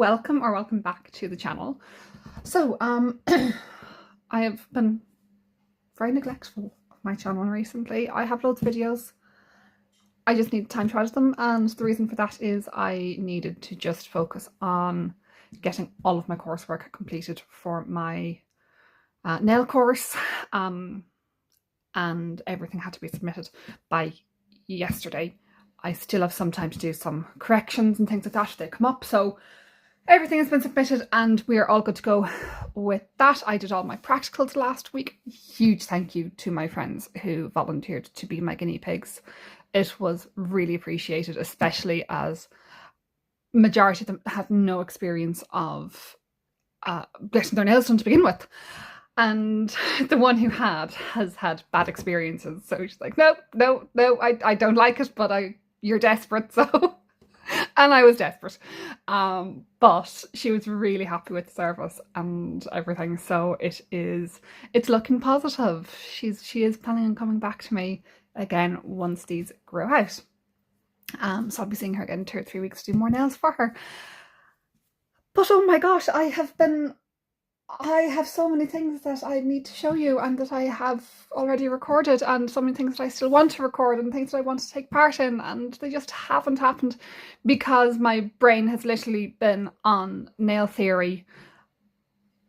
welcome back to the channel. So I have been very neglectful of my channel recently. I have loads of videos, I just need time to edit them, and the reason for that is I needed to just focus on getting all of my coursework completed for my nail course, and everything had to be submitted by yesterday. I still have some time to do some corrections and things like that if they come up, so everything has been submitted and we are all good to go with that. I did all my practicals last week. Huge thank you to my friends who volunteered to be my guinea pigs. It was really appreciated, especially as majority of them had no experience of getting their nails done to begin with. And the one who has had bad experiences. So she's like, no, I don't like it, but you're desperate, so... And I was desperate. But she was really happy with the service and everything. So it's looking positive. She is planning on coming back to me again once these grow out. So I'll be seeing her again in 2 or 3 weeks to do more nails for her. But oh my gosh, I have so many things that I need to show you and that I have already recorded, and so many things that I still want to record and things that I want to take part in, and they just haven't happened because my brain has literally been on nail theory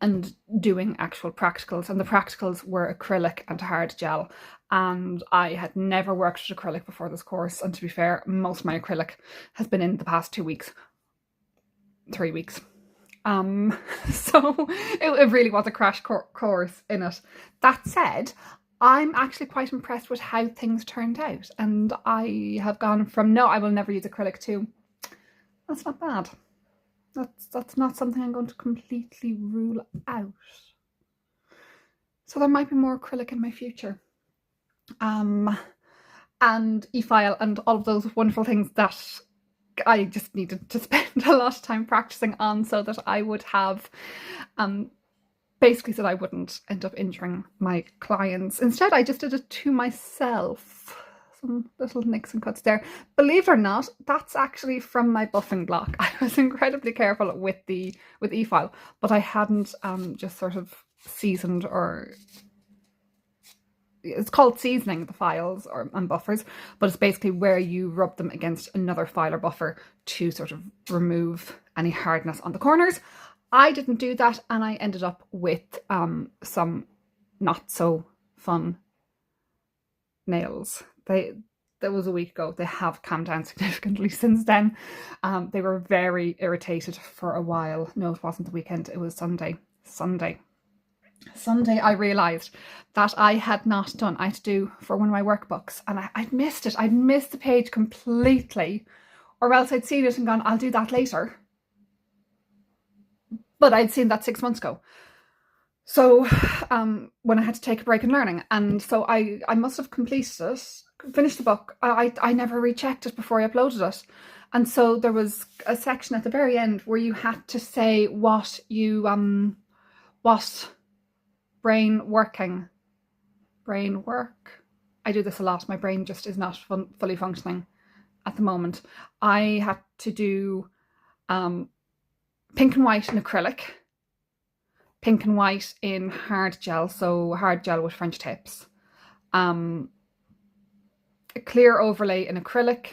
and doing actual practicals, and the practicals were acrylic and hard gel, and I had never worked with acrylic before this course, and to be fair, most of my acrylic has been in the past 2 weeks, 3 weeks. So it really was a crash course in it. That said, I'm actually quite impressed with how things turned out, and I have gone from no, I will never use acrylic to that's not bad. That's not something I'm going to completely rule out. So there might be more acrylic in my future. And e-file and all of those wonderful things that I just needed to spend a lot of time practicing on so that I would have, basically so that I wouldn't end up injuring my clients. Instead, I just did it to myself. Some little nicks and cuts there. Believe it or not, that's actually from my buffing block. I was incredibly careful with e-file, but I hadn't just sort of seasoned, or it's called seasoning the files and buffers, but it's basically where you rub them against another file or buffer to sort of remove any hardness on the corners. I didn't do that, and I ended up with some not so fun nails. That was a week ago. They have calmed down significantly since then. They were very irritated for a while. No, it wasn't the weekend, it was Sunday. Sunday I realised that I had not done, I had to do for one of my workbooks, and I'd missed it. I'd missed the page completely, or else I'd seen it and gone, I'll do that later. But I'd seen that 6 months ago. So when I had to take a break in learning, and so I must have completed it, finished the book. I never rechecked it before I uploaded it. And so there was a section at the very end where you had to say what you, what brain work. I do this a lot. My brain just is not fully functioning at the moment. I had to do pink and white in acrylic, pink and white in hard gel, so hard gel with French tips, a clear overlay in acrylic,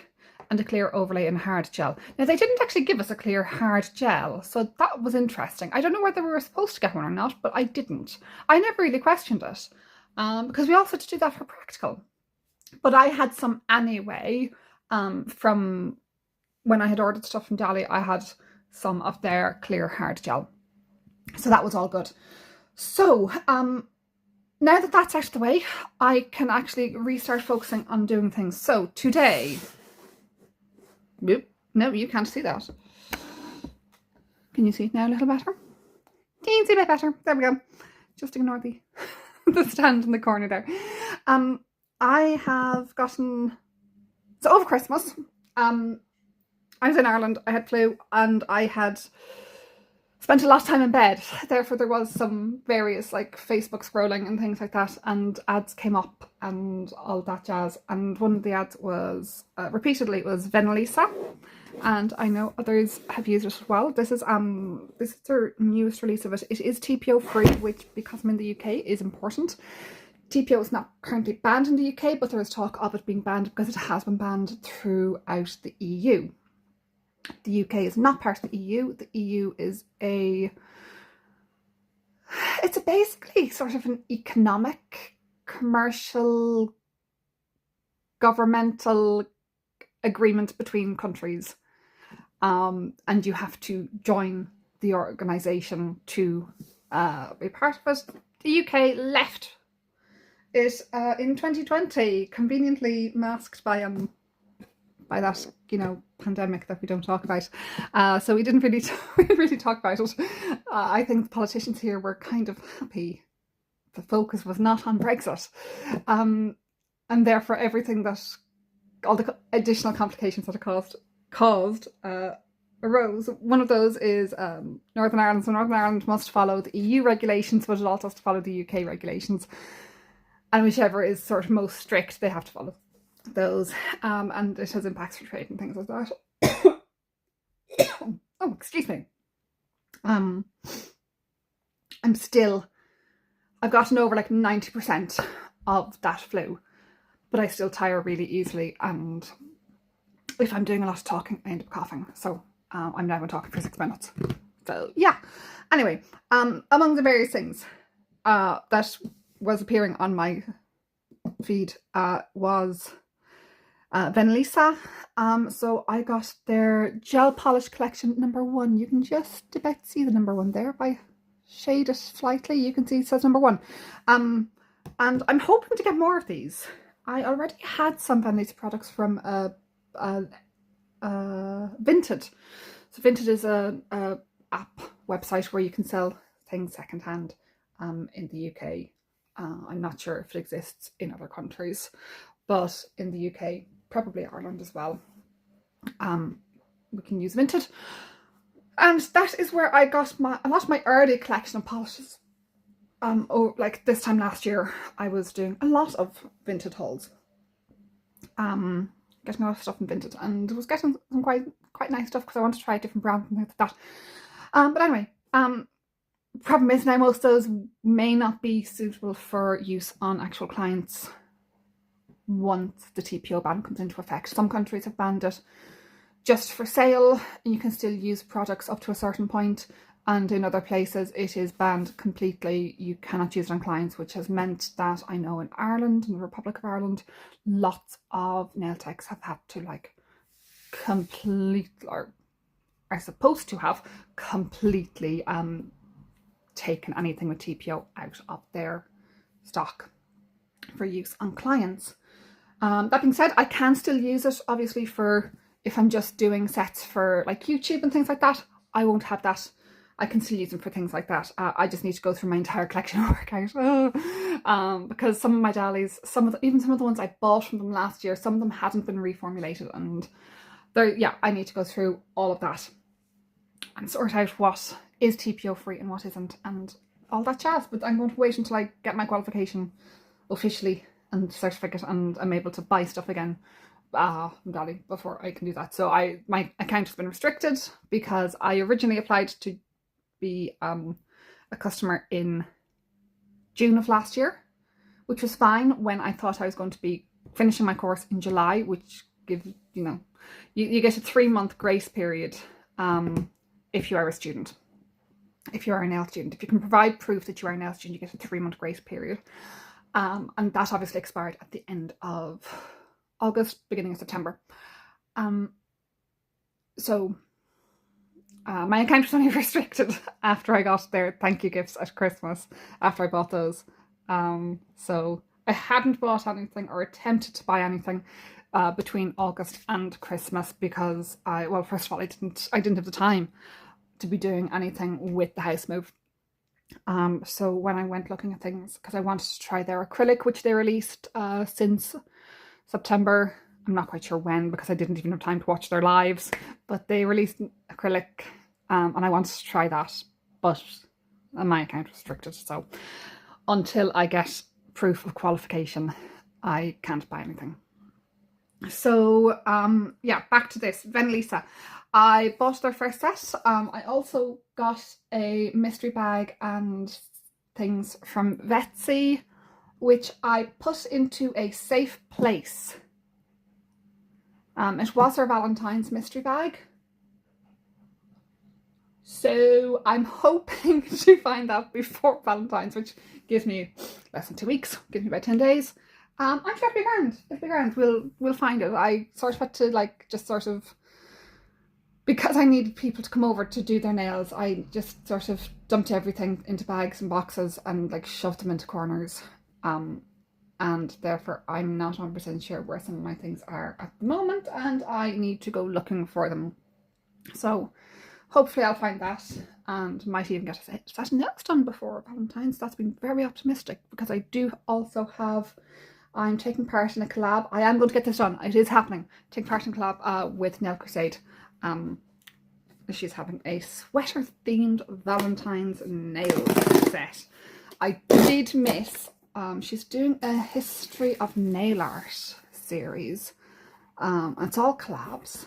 and a clear overlay in hard gel. Now, they didn't actually give us a clear hard gel, so that was interesting. I don't know whether we were supposed to get one or not, but I didn't. I never really questioned it, because we also had to do that for practical. But I had some anyway, from when I had ordered stuff from Dali. I had some of their clear hard gel. So that was all good. So, now that that's out of the way, I can actually restart focusing on doing things. So today... No, you can't see that. Can you see it now a little better? Teensy bit better. There we go. Just ignore the the stand in the corner there. I have gotten... So over Christmas, I was in Ireland, I had flu, and I had spent a lot of time in bed. Therefore, there was some various like Facebook scrolling and things like that, and ads came up and all that jazz. And one of the ads was, repeatedly, it was Venalisa. and I know others have used it as well. This is their newest release of it. It is TPO free, which, because I'm in the UK, is important. TPO is not currently banned in the UK, but there is talk of it being banned because it has been banned throughout the EU. The UK is not part of the EU. The EU is it's basically sort of an economic, commercial, governmental agreement between countries. And you have to join the organisation to be part of it. The UK left it in 2020, conveniently masked by that, pandemic that we don't talk about. So we didn't really talk about it. I think the politicians here were kind of happy the focus was not on Brexit, and therefore everything that, all the additional complications that it caused arose. One of those is Northern Ireland. So Northern Ireland must follow the EU regulations, but it also has to follow the UK regulations. And whichever is sort of most strict, they have to follow those. And it has impacts for trade and things like that. Oh, excuse me. I've gotten over like 90% of that flu, but I still tire really easily, and if I'm doing a lot of talking, I end up coughing. So I'm now talking for 6 minutes. So yeah. Anyway, among the various things that was appearing on my feed was Venalisa. So I got their gel polish collection #1. You can just about see the #1 there. If I shade it slightly, you can see it says #1. And I'm hoping to get more of these. I already had some Venalisa products from Vinted. So Vinted is a app website where you can sell things secondhand in the UK. I'm not sure if it exists in other countries, but in the UK, probably Ireland as well, we can use Vinted. And that is where I got a lot of my early collection of polishes. Like this time last year, I was doing a lot of Vinted hauls. Getting a lot of stuff in Vinted, and was getting some quite nice stuff because I want to try different brands and things like that. But anyway, problem is now most of those may not be suitable for use on actual clients once the TPO ban comes into effect. Some countries have banned it just for sale, and you can still use products up to a certain point, and in other places it is banned completely. You cannot use it on clients, which has meant that I know in Ireland, in the Republic of Ireland, lots of nail techs have had to are supposed to have completely taken anything with TPO out of their stock for use on clients. That being said, I can still use it, obviously, for if I'm just doing sets for like YouTube and things like that. I won't have that. I can still use them for things like that. I just need to go through my entire collection and work out. Because some of my dollies, even some of the ones I bought from them last year, some of them hadn't been reformulated, and I need to go through all of that and sort out what is TPO free and what isn't, and all that jazz. But I'm going to wait until I get my qualification officially and certificate, and I'm able to buy stuff again from Dolly before I can do that. So my account has been restricted because I originally applied to be a customer in June of last year, which was fine when I thought I was going to be finishing my course in July, which gives, you get a 3-month grace period if you are a student. If you are a nail student, if you can provide proof that you are a nail student, you get a 3-month grace period. And that obviously expired at the end of August, beginning of September. So my account was only restricted after I got their thank you gifts at Christmas, after I bought those. So I hadn't bought anything or attempted to buy anything between August and Christmas because first of all, I didn't have the time to be doing anything with the house move. So when I went looking at things, because I wanted to try their acrylic, which they released since September, I'm not quite sure when because I didn't even have time to watch their lives, but they released acrylic and I wanted to try that, but my account was restricted, so until I get proof of qualification I can't buy anything. So yeah, back to this Venalisa. I bought their first set. I also got a mystery bag and things from Vetsy, which I put into a safe place. It was their Valentine's mystery bag, so I'm hoping to find that before Valentine's, which gives me less than 2 weeks, gives me about 10 days. I'm sure it'll be grand. It'll be grand. We'll find it. I sort of had to like just sort of, because I needed people to come over to do their nails, I just sort of dumped everything into bags and boxes and like shoved them into corners. And therefore I'm not 100% sure where some of my things are at the moment, and I need to go looking for them. So hopefully I'll find that and might even get a set of nails done before Valentine's. That's been very optimistic, because I do also have, I'm taking part in a collab. I am going to get this done. It is happening. Taking part in a collab with Nail Crusade. She's having a sweater themed Valentine's nail set. I did miss, she's doing a history of nail art series. It's all collabs.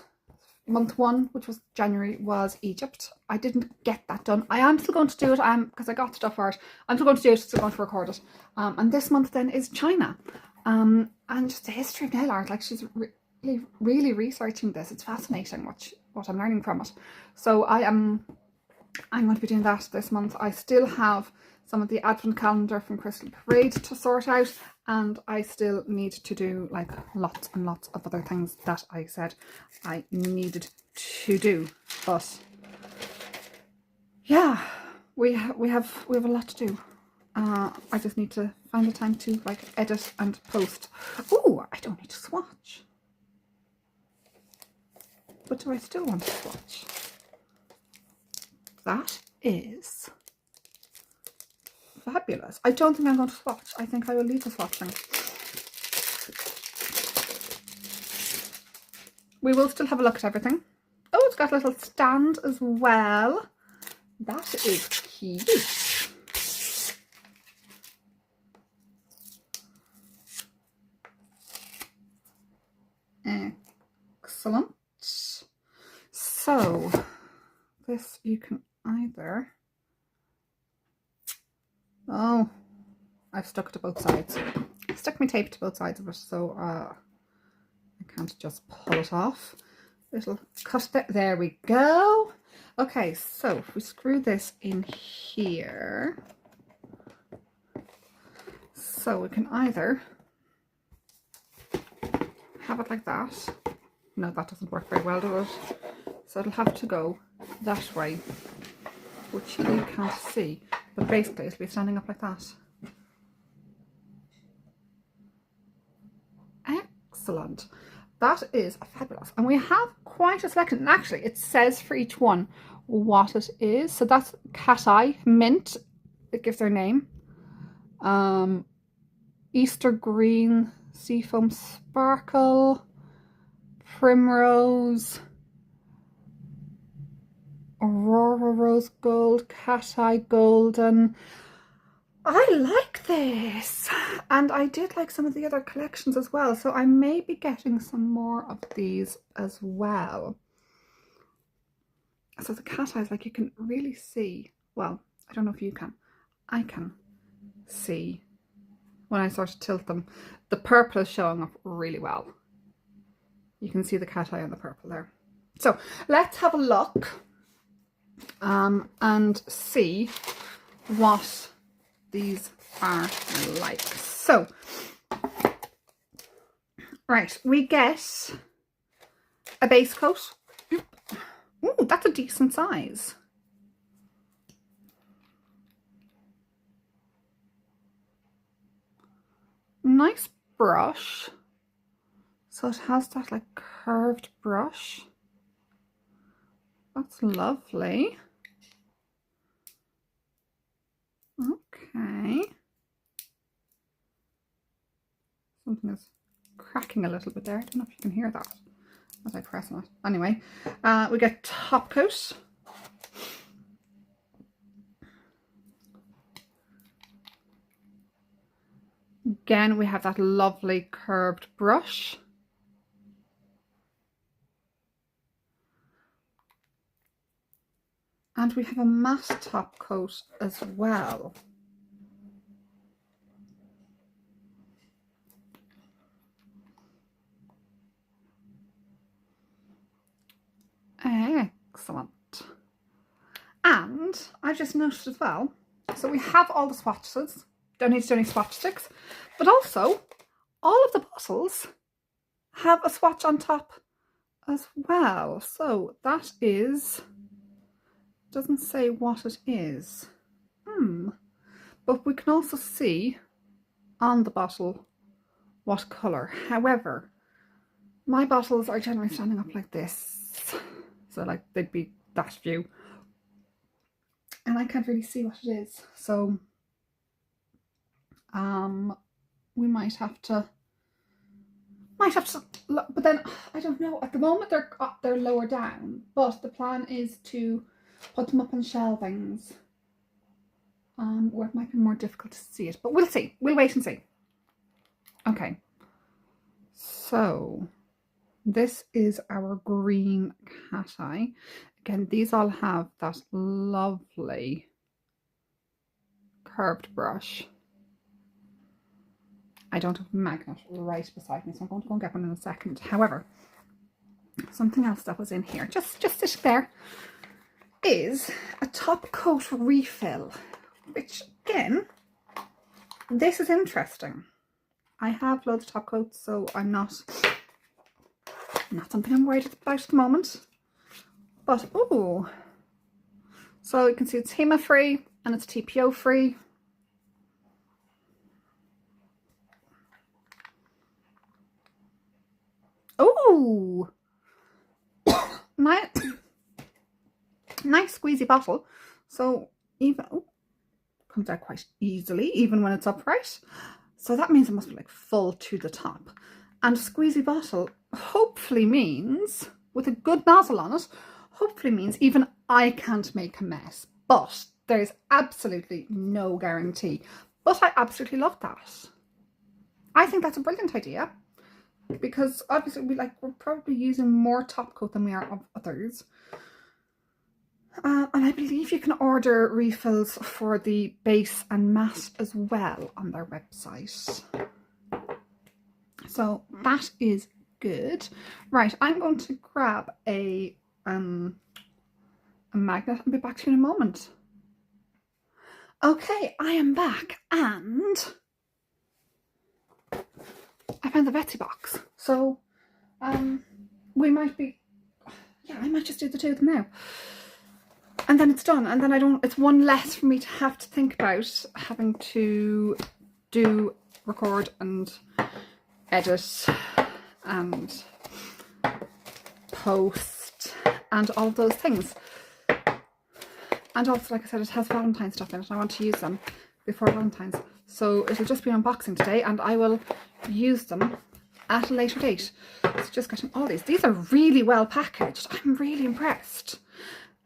Month 1, which was January, was Egypt. I didn't get that done. I am still going to do it because I got stuff for it. I'm still going to do it, still going to record it. And this month then is China. And just the history of nail art. Like, she's really researching this. It's fascinating what I'm learning from it. So I'm going to be doing that this month. I still have some of the advent calendar from Crystal Parade to sort out, and I still need to do like lots and lots of other things that I said I needed to do. But yeah, we have a lot to do. I just need to find the time to like edit and post. Oh, I don't need to swatch. But do I still want to swatch? That is fabulous. I don't think I'm going to swatch. I think I will leave the swatching. We will still have a look at everything. Oh, it's got a little stand as well. That is cute. Excellent. So this you can either, oh, I've stuck it to both sides. I stuck my tape to both sides of it, so I can't just pull it off. It'll cut it. There we go. Okay, so if we screw this in here, so we can either have it like that. No, that doesn't work very well, does it? So it'll have to go that way, which you can't see, but basically it'll be standing up like that. Excellent. That is fabulous. And we have quite a selection. And actually, it says for each one what it is. So that's Cat Eye, Mint. It gives their name. Easter Green, Seafoam Sparkle, Primrose, Aurora Rose Gold, Cat Eye Golden. I like this, and I did like some of the other collections as well, so I may be getting some more of these as well. So the cat eyes, like, you can really see, well, I don't know if you can, I can see when I sort of tilt them, the purple is showing up really well. You can see the cat eye on the purple there. So let's have a look and see what these are like. So, right, we get a base coat. Ooh, that's a decent size. Nice brush. So it has that like curved brush. That's lovely. Okay. Something is cracking a little bit there. I don't know if you can hear that as I press on it. Anyway, we get top coat. Again, we have that lovely curved brush. And we have a matte top coat as well. Excellent. And I've just noticed as well, so we have all the swatches, don't need to do any swatch sticks, but also all of the bottles have a swatch on top as well. So that is, doesn't say what it is. But we can also see on the bottle what colour. However, my bottles are generally standing up like this. So like they'd be that view. And I can't really see what it is. So we might have to look, but then I don't know. At the moment they're lower down, but the plan is to put them up on shelvings. Where it might be more difficult to see it, but we'll see. We'll wait and see. Okay. So this is our green cat eye. Again, these all have that lovely curved brush. I don't have a magnet right beside me, so I'm going to go and get one in a second. However, something else that was in here, just sitting there, is a top coat refill, which again, this is interesting. I have loads of top coats, so I'm not something I'm worried about at the moment. But oh, so you can see it's HEMA free and it's TPO free. Oh, nice squeezy bottle. So even comes out quite easily, even when it's upright. So that means it must be like full to the top. And a squeezy bottle hopefully means, with a good nozzle on it, hopefully means even I can't make a mess. But there's absolutely no guarantee. But I absolutely love that. I think that's a brilliant idea. Because obviously we're probably using more top coat than we are of others. And I believe you can order refills for the base and matte as well on their website. So that is good. Right, I'm going to grab a magnet and be back to you in a moment. Okay, I am back and I found the Betsy box. So we might be, yeah, I might just do the two of them now. And then it's done, and then it's one less for me to have to think about having to record and edit and post and all of those things. And also, like I said, it has Valentine's stuff in it. I want to use them before Valentine's. So it'll just be unboxing today and I will use them at a later date. So just getting all these. These are really well packaged. I'm really impressed.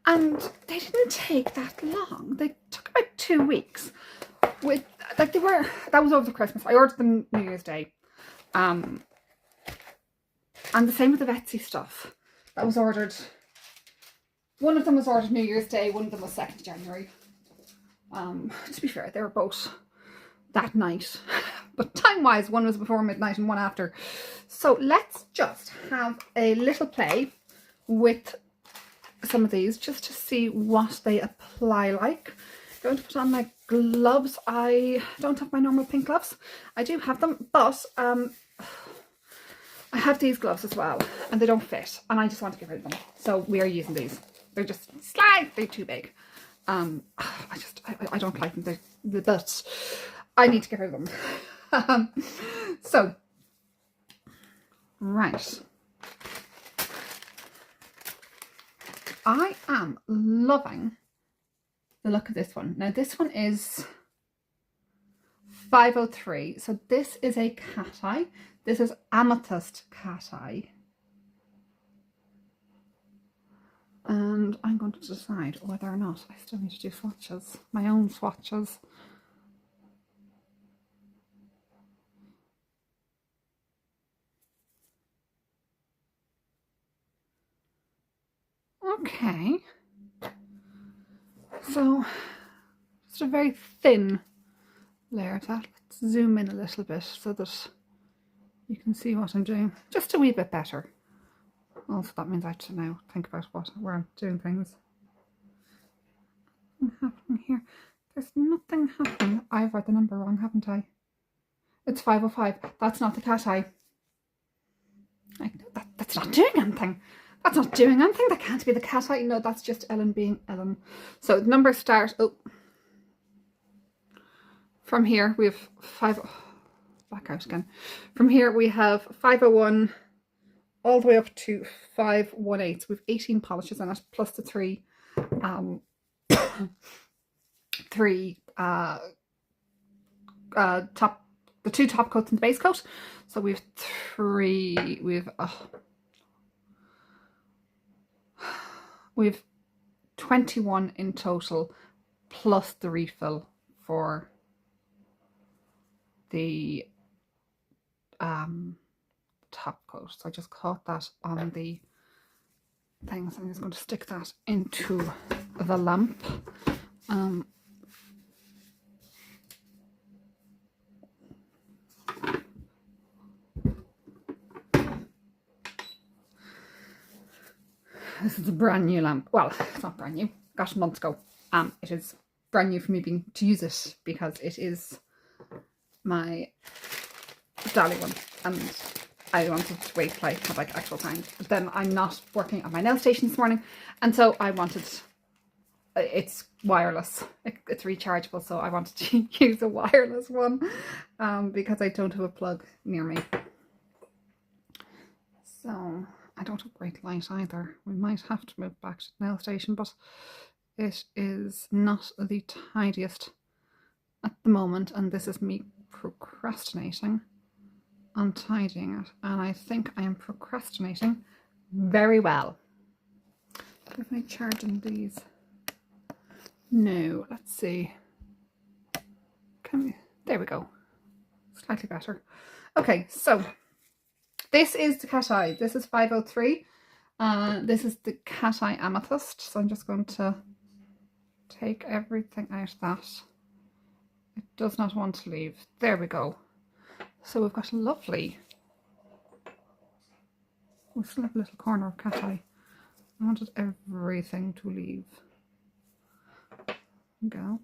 And they didn't take that long. They took about 2 weeks. With like that was over Christmas. I ordered them New Year's Day. And the same with the Betsy stuff. That was ordered. One of them was ordered New Year's Day, one of them was 2nd January. To be fair, they were both that night. But time-wise, one was before midnight and one after. So let's just have a little play with some of these just to see what they apply like. I'm going to put on my gloves. I don't have my normal pink gloves. I do have them, but I have these gloves as well and they don't fit and I just want to get rid of them. So we are using these. They're just slightly too big. I don't like them. But I need to get rid of them. So, right. I am loving the look of this one. Now this one is 503. So this is a cat eye. This is amethyst cat eye. And I'm going to decide whether or not I still need to do swatches, my own swatches. Okay. So just a very thin layer of that. Let's zoom in a little bit so that you can see what I'm doing just a wee bit better. Also, that means I have to now think about where I'm doing things. Nothing happening here. There's nothing happening. I've read the number wrong, haven't I? It's 505. That's not the cat eye. That's not doing anything. That's not doing anything. That can't be the cat eye. No, that's just Ellen being Ellen. So the numbers start. Oh, from here we have back out again. From here we have 501 all the way up to 518. So we have 18 polishes in it, plus the three the two top coats and the base coat. So we have 21 in total, plus the refill for the top coat. So I just caught that on the thing, so I'm just going to stick that into the lamp. This is a brand new lamp. Well, it's not brand new. Got it months ago. It is brand new for me to use it because it is my dolly one, and I wanted to wait till I had like actual time. But then I'm not working at my nail station this morning, and so I wanted. It's wireless. It's rechargeable, so I wanted to use a wireless one because I don't have a plug near me. So I don't have great light either. We might have to move back to the nail station, but it is not the tidiest at the moment, and this is me procrastinating on tidying it, and I think I am procrastinating very well. If I charge in these, no, let's see, there we go, slightly better. Okay, so this is the cat eye. This is 503. This is the cat eye amethyst. So I'm just going to take everything out of that. It does not want to leave. There we go. So we've got a lovely. We still have a little corner of cat eye. I wanted everything to leave. Go.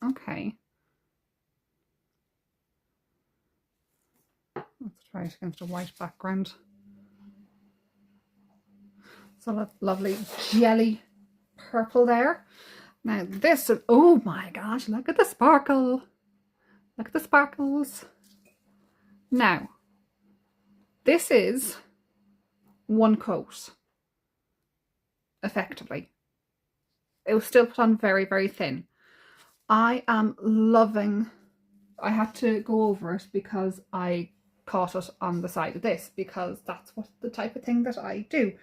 Okay. Let's try it against a white background. So that lovely jelly purple there. Now this is, oh my gosh, look at the sparkle. Look at the sparkles. Now, this is one coat, effectively. It was still put on very, very thin. I am loving, I had to go over it because I caught it on the side of this, because that's what the type of thing that I do.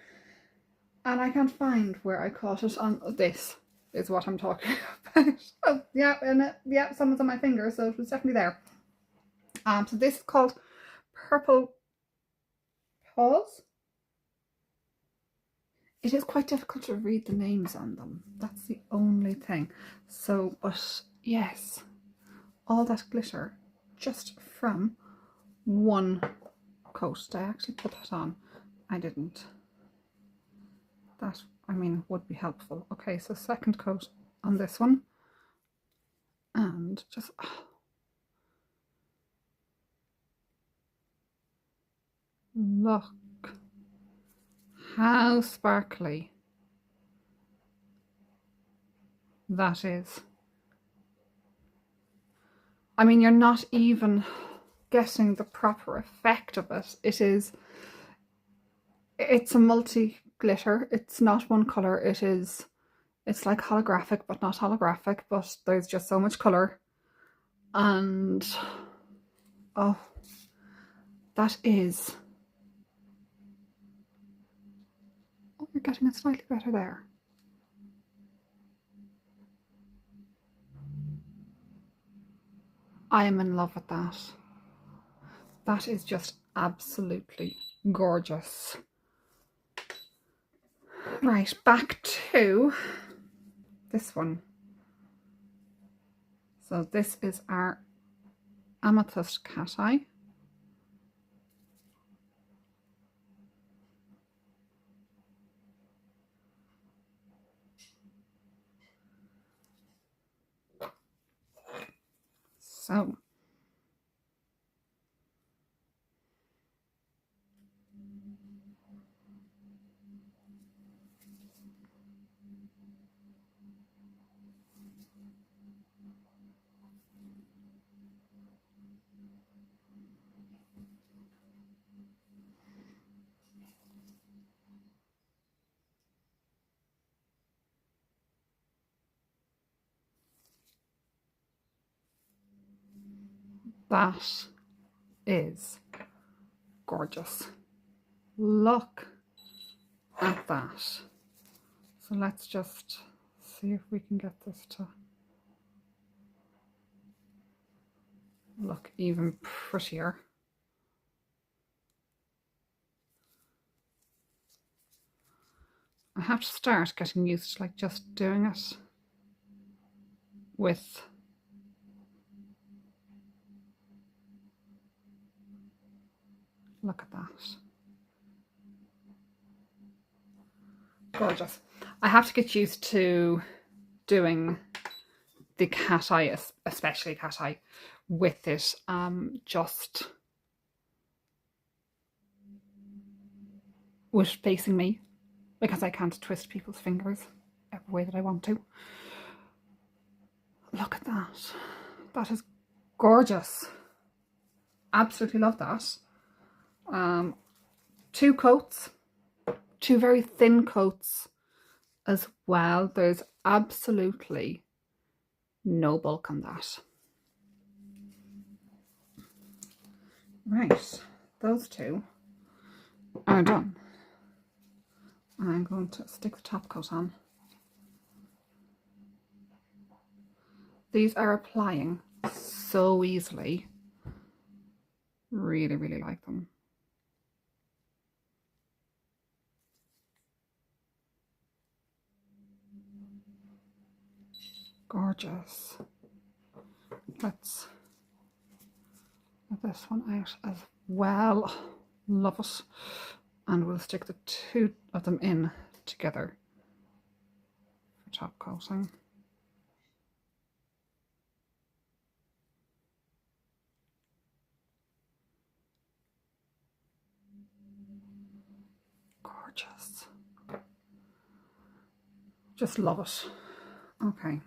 And I can't find where I caught it on this, is what I'm talking about. Oh, yeah, and yeah, someone's on my finger, so it was definitely there. So this is called Purple Paws. It is quite difficult to read the names on them. That's the only thing. So, but yes, all that glitter just from one coat. Did I actually put that on? I didn't. That, I mean, would be helpful. Okay, so second coat on this one. And just... look how sparkly that is. I mean, you're not even getting the proper effect of it. It's a multi glitter. It's not one color. It's like holographic, but not holographic, but there's just so much color. And oh, that is, oh, you're getting it slightly better there. I am in love with that. That is just absolutely gorgeous. Right, back to this one. So this is our amethyst cat eye. So that is gorgeous. Look at that. So let's just see if we can get this to look even prettier. I have to start getting used to like just doing it with look at that. Gorgeous. I have to get used to doing the cat eye, especially cat eye, with it just with facing me, because I can't twist people's fingers every way that I want to. Look at that. That is gorgeous. Absolutely love that. 2 coats, 2 very thin coats as well. There's absolutely no bulk on that. Right, those 2 are done. I'm going to stick the top coat on. These are applying so easily. Really, really like them. Gorgeous. Let's get this one out as well. Love it. And we'll stick the 2 of them in together for top coating. Gorgeous. Just love it. Okay.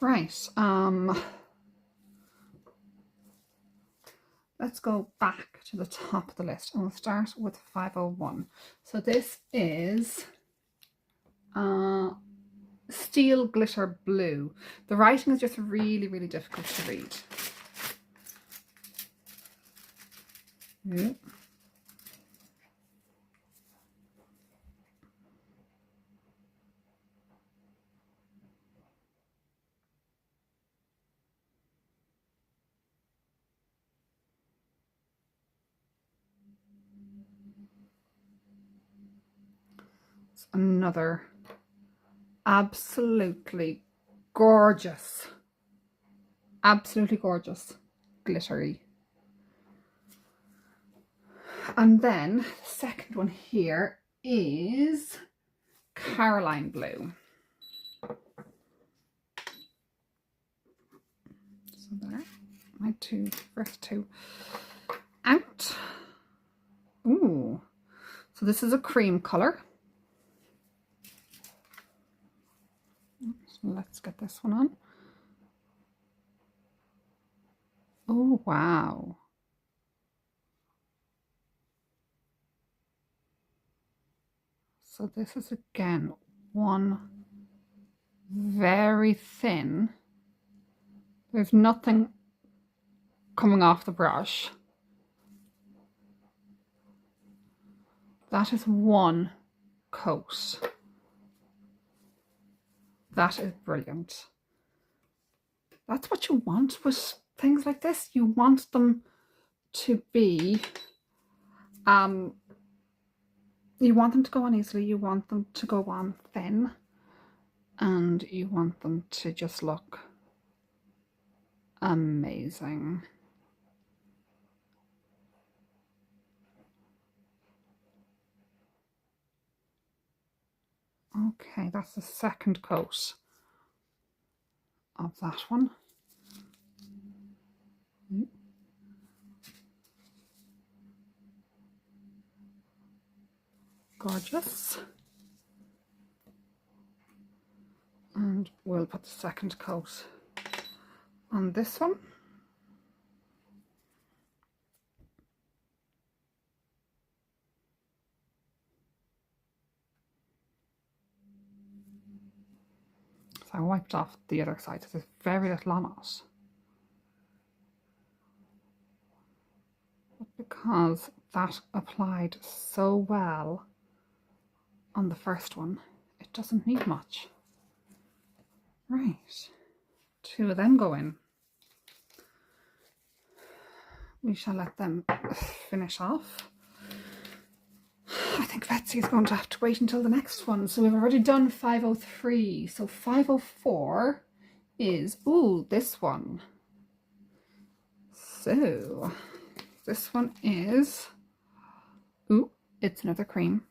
Right. Let's go back to the top of the list and we'll start with 501. So this is Steel Glitter Blue. The writing is just really, really difficult to read. Yep. It's another absolutely gorgeous, glittery. And then the second one here is Caroline Blue. So there, my first two out. Ooh, so this is a cream color. So let's get this one on. Oh, wow. So this is again one very thin. There's nothing coming off the brush. That is one coat. That is brilliant. That's what you want with things like this. You want them to be You want them to go on easily, you want them to go on thin, and you want them to just look amazing. Okay, that's the second coat of that one. Gorgeous. And we'll put the second coat on this one. So I wiped off the other side, so there's very little on it. But because that applied so well on the first one, it doesn't need much. Right, 2 of them go in. We shall let them finish off. I think Betsy is going to have to wait until the next one. So we've already done 503. So 504 is, ooh, this one. So this one is, ooh, it's another cream.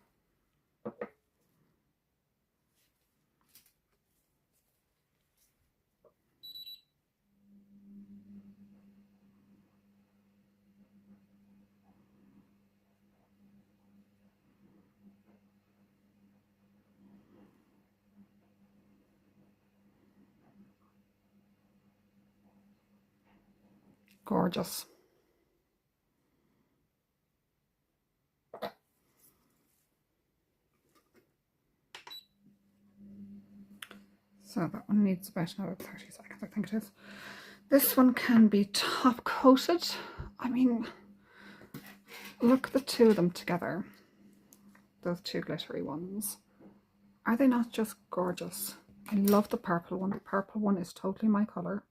Gorgeous. So that one needs about another 30 seconds, I think it is. This one can be top coated. I mean, look at the 2 of them together. Those 2 glittery ones. Are they not just gorgeous? I love the purple one. The purple one is totally my colour.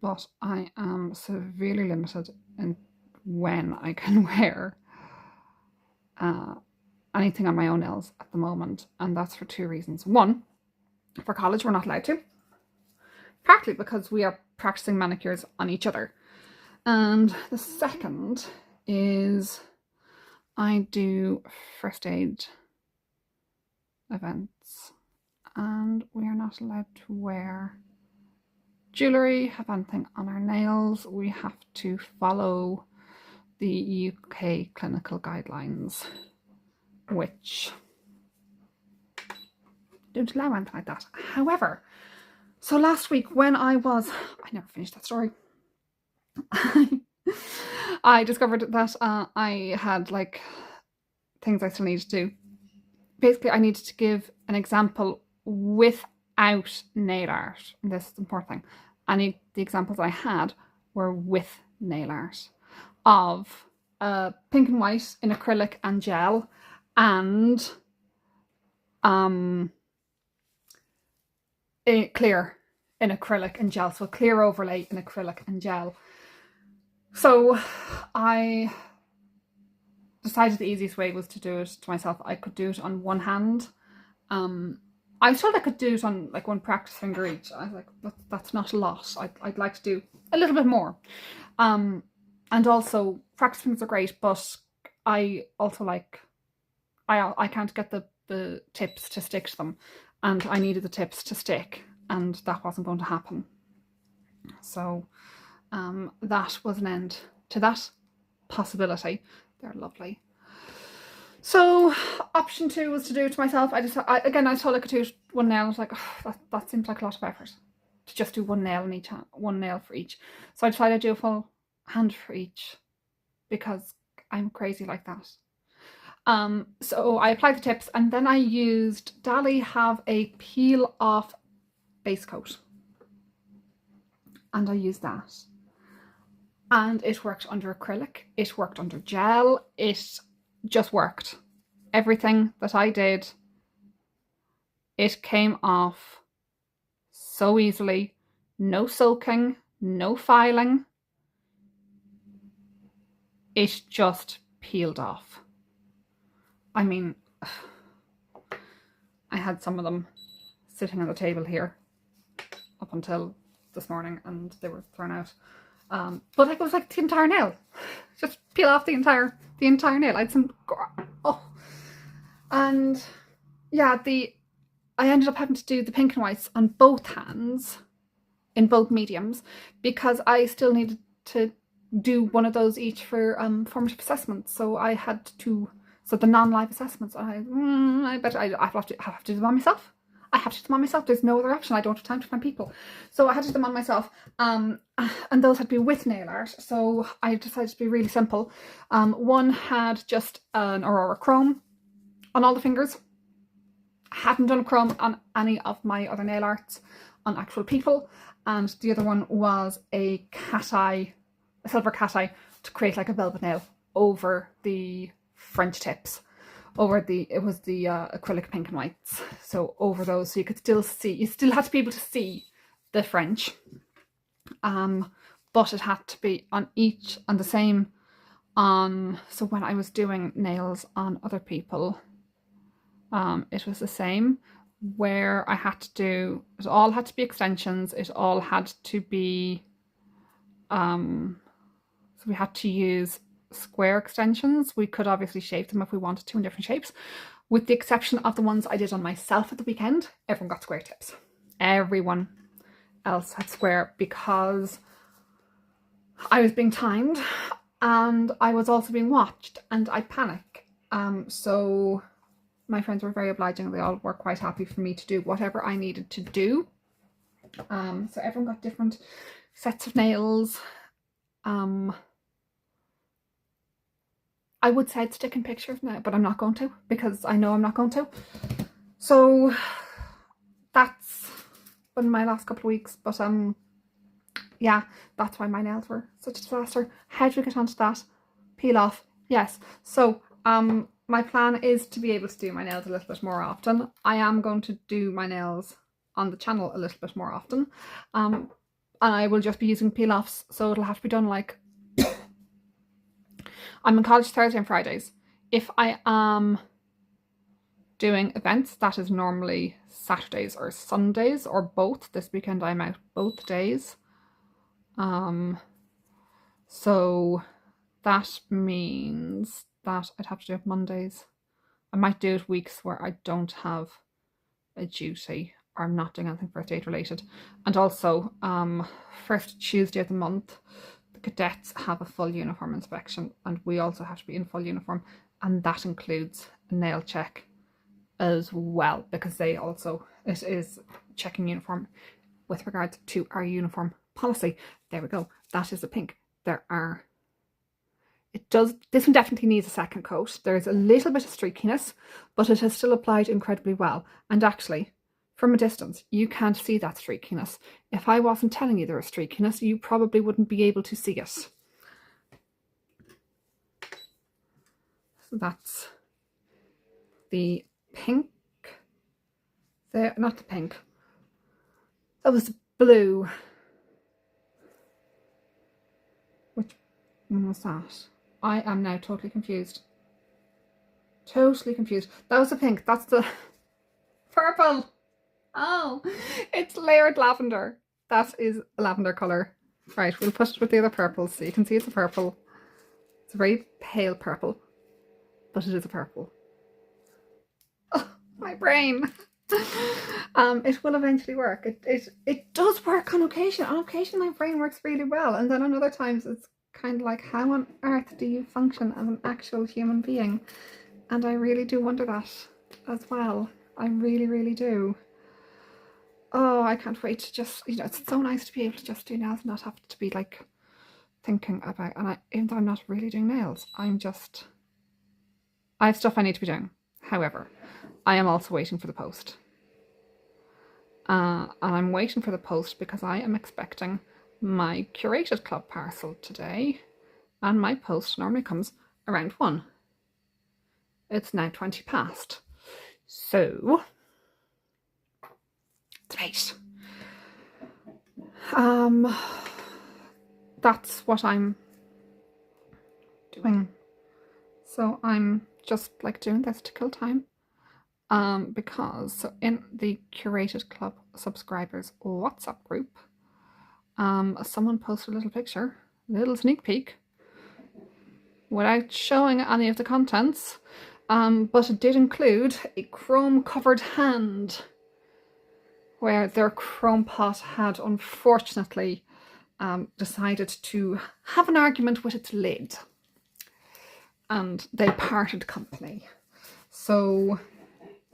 But I am severely limited in when I can wear anything on my own nails at the moment, and that's for 2 reasons. One, for college we're not allowed to, partly because we are practicing manicures on each other, and the second is I do first aid events and we are not allowed to wear jewellery, have anything on our nails. We have to follow the UK clinical guidelines, which don't allow anything like that. However, so last week when I never finished that story. I discovered that I had like things I still needed to do. Basically, I needed to give an example without nail art. And this is the important thing. The examples I had were with nail art of pink and white in acrylic and gel, and clear in acrylic and gel. So a clear overlay in acrylic and gel. So I decided the easiest way was to do it to myself. I could do it on one hand. I thought I could do it on like one practice finger each. I was like, that's not a lot. I'd like to do a little bit more. And also practice fingers are great, but I also like, I can't get the tips to stick to them, and I needed the tips to stick, and that wasn't going to happen. So that was an end to that possibility. They're lovely. So option 2 was to do it to myself. I thought I could do one nail. I was like, oh, that seems like a lot of effort to just do one nail in each hand, one nail for each. So I decided I'd do a full hand for each because I'm crazy like that. So I applied the tips, and then I used Dali have a peel off base coat, and I used that, and it worked under acrylic, it worked under gel, it just worked. Everything that I did, it came off so easily. No soaking, no filing. it just peeled off. I mean, I had some of them sitting on the table here up until this morning and they were thrown out. But like, it was like the entire nail. Just peel off the entire nail. I had some, and yeah, I ended up having to do the pink and whites on both hands in both mediums because I still needed to do one of those each for formative assessments. So I had to, so the non-live assessments, I bet I have to do them on myself. I have to do them on myself. There's no other option. I don't have time to find people. So I had to do them on myself. And those had to be with nail art. So I decided to be really simple. One had just an Aurora Chrome on all the fingers. I hadn't done a chrome on any of my other nail arts on actual people. And the other one was a silver cat eye to create like a velvet nail over the French tips. It was the acrylic pink and whites. So over those, so you could still see, you still had to be able to see the French. But it had to be on each, and the same on, so when I was doing nails on other people, it was the same, where I had to do, it all had to be extensions, it all had to be, so we had to use square extensions. We could obviously shape them if we wanted to in different shapes, with the exception of the ones I did on myself at the weekend. Everyone got square tips. Everyone else had square because I was being timed and I was also being watched and I panic. So my friends were very obliging. They all were quite happy for me to do whatever I needed to do. So everyone got different sets of nails. I would say I'd stick in pictures now, but I'm not going to, because I know I'm not going to. So that's been my last couple of weeks, but yeah, that's why my nails were such a disaster. How do we get onto that? Peel off, yes. So my plan is to be able to do my nails a little bit more often. I am going to do my nails on the channel a little bit more often, and I will just be using peel offs, so it'll have to be done like, I'm in college Thursday and Fridays. If I am doing events, that is normally Saturdays or Sundays or both. This weekend I'm out both days. So that means that I'd have to do it Mondays. I might do it weeks where I don't have a duty or I'm not doing anything first aid related. And also, first Tuesday of the month, cadets have a full uniform inspection and we also have to be in full uniform, and that includes a nail check as well, because they also, it is checking uniform with regard to our uniform policy. There we go, that is a pink. This one definitely needs a second coat. There's a little bit of streakiness, but it has still applied incredibly well, and actually from a distance, you can't see that streakiness. If I wasn't telling you there was streakiness, you probably wouldn't be able to see it. So that's the pink. There, not the pink. That was the blue. Which one was that? I am now totally confused. Totally confused. That was the pink. That's the purple. Oh, it's layered lavender. That is a lavender colour. Right, we'll put it with the other purples so you can see it's a purple. It's a very pale purple, but it is a purple. Oh, my brain. It will eventually work. It does work on occasion. On occasion my brain works really well, and then on other times it's kind of like, how on earth do you function as an actual human being? And I really do wonder that as well. I really, really do. Oh, I can't wait to just, you know, it's so nice to be able to just do nails and not have to be like thinking about, and even though I'm not really doing nails, I have stuff I need to be doing. However, I am also waiting for the post. And I'm waiting for the post because I am expecting my curated club parcel today, and my post normally comes around 1. It's now 20 past. So right. That's what I'm doing. So I'm just like doing this to kill time. Because so in the Curated Club subscribers WhatsApp group, someone posted a little picture, a little sneak peek, without showing any of the contents, but it did include a chrome covered hand where their chrome pot had unfortunately decided to have an argument with its lid, and they parted company. So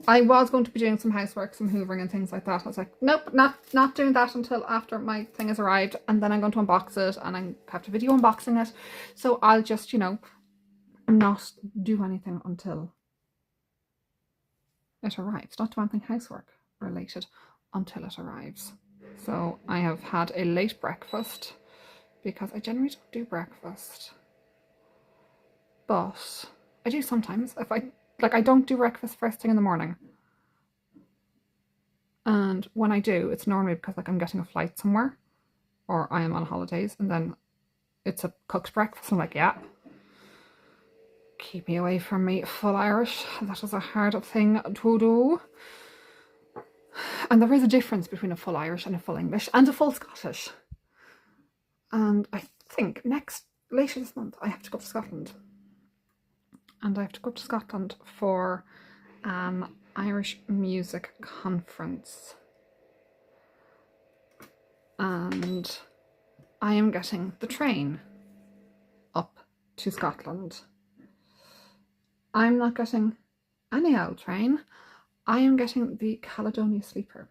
I was going to be doing some housework, some hoovering and things like that. I was like, nope, not doing that until after my thing has arrived, and then I'm going to unbox it and I have to video unboxing it. So I'll just, you know, not do anything until it arrives. Not do anything housework related until it arrives. So I have had a late breakfast because I generally don't do breakfast. But I do sometimes. If I don't do breakfast first thing in the morning. And when I do, it's normally because like I'm getting a flight somewhere or I am on holidays, and then it's a cooked breakfast. I'm like, yeah, keep me away from me, full Irish. That is a hard thing to do. And there is a difference between a full Irish and a full English and a full Scottish. And I think later this month, I have to go to Scotland. And I have to go to Scotland for an Irish music conference. And I am getting the train up to Scotland. I'm not getting any old train. I am getting the Caledonia Sleeper.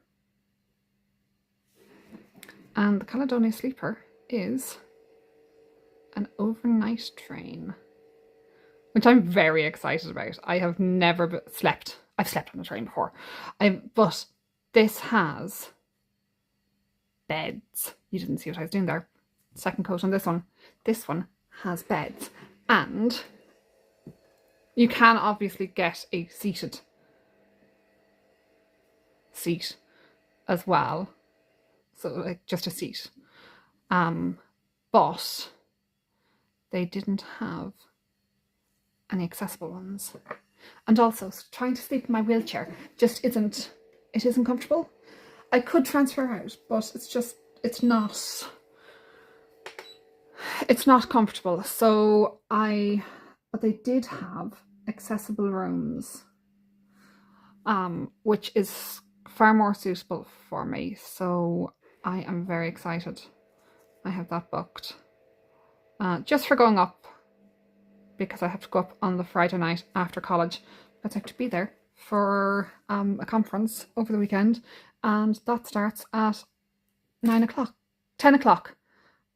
And the Caledonia Sleeper is an overnight train, which I'm very excited about. I have never slept. I've slept on a train before. But this has beds. You didn't see what I was doing there. Second coat on this one. This one has beds. And you can obviously get a seated seat as well. So like just a seat. But they didn't have any accessible ones. And also trying to sleep in my wheelchair just isn't comfortable. I could transfer out, but it's not comfortable. So but they did have accessible rooms, which is far more suitable for me. So I am very excited. I have that booked. Just for going up, because I have to go up on the Friday night after college, because I have to be there for a conference over the weekend, and that starts at 10 o'clock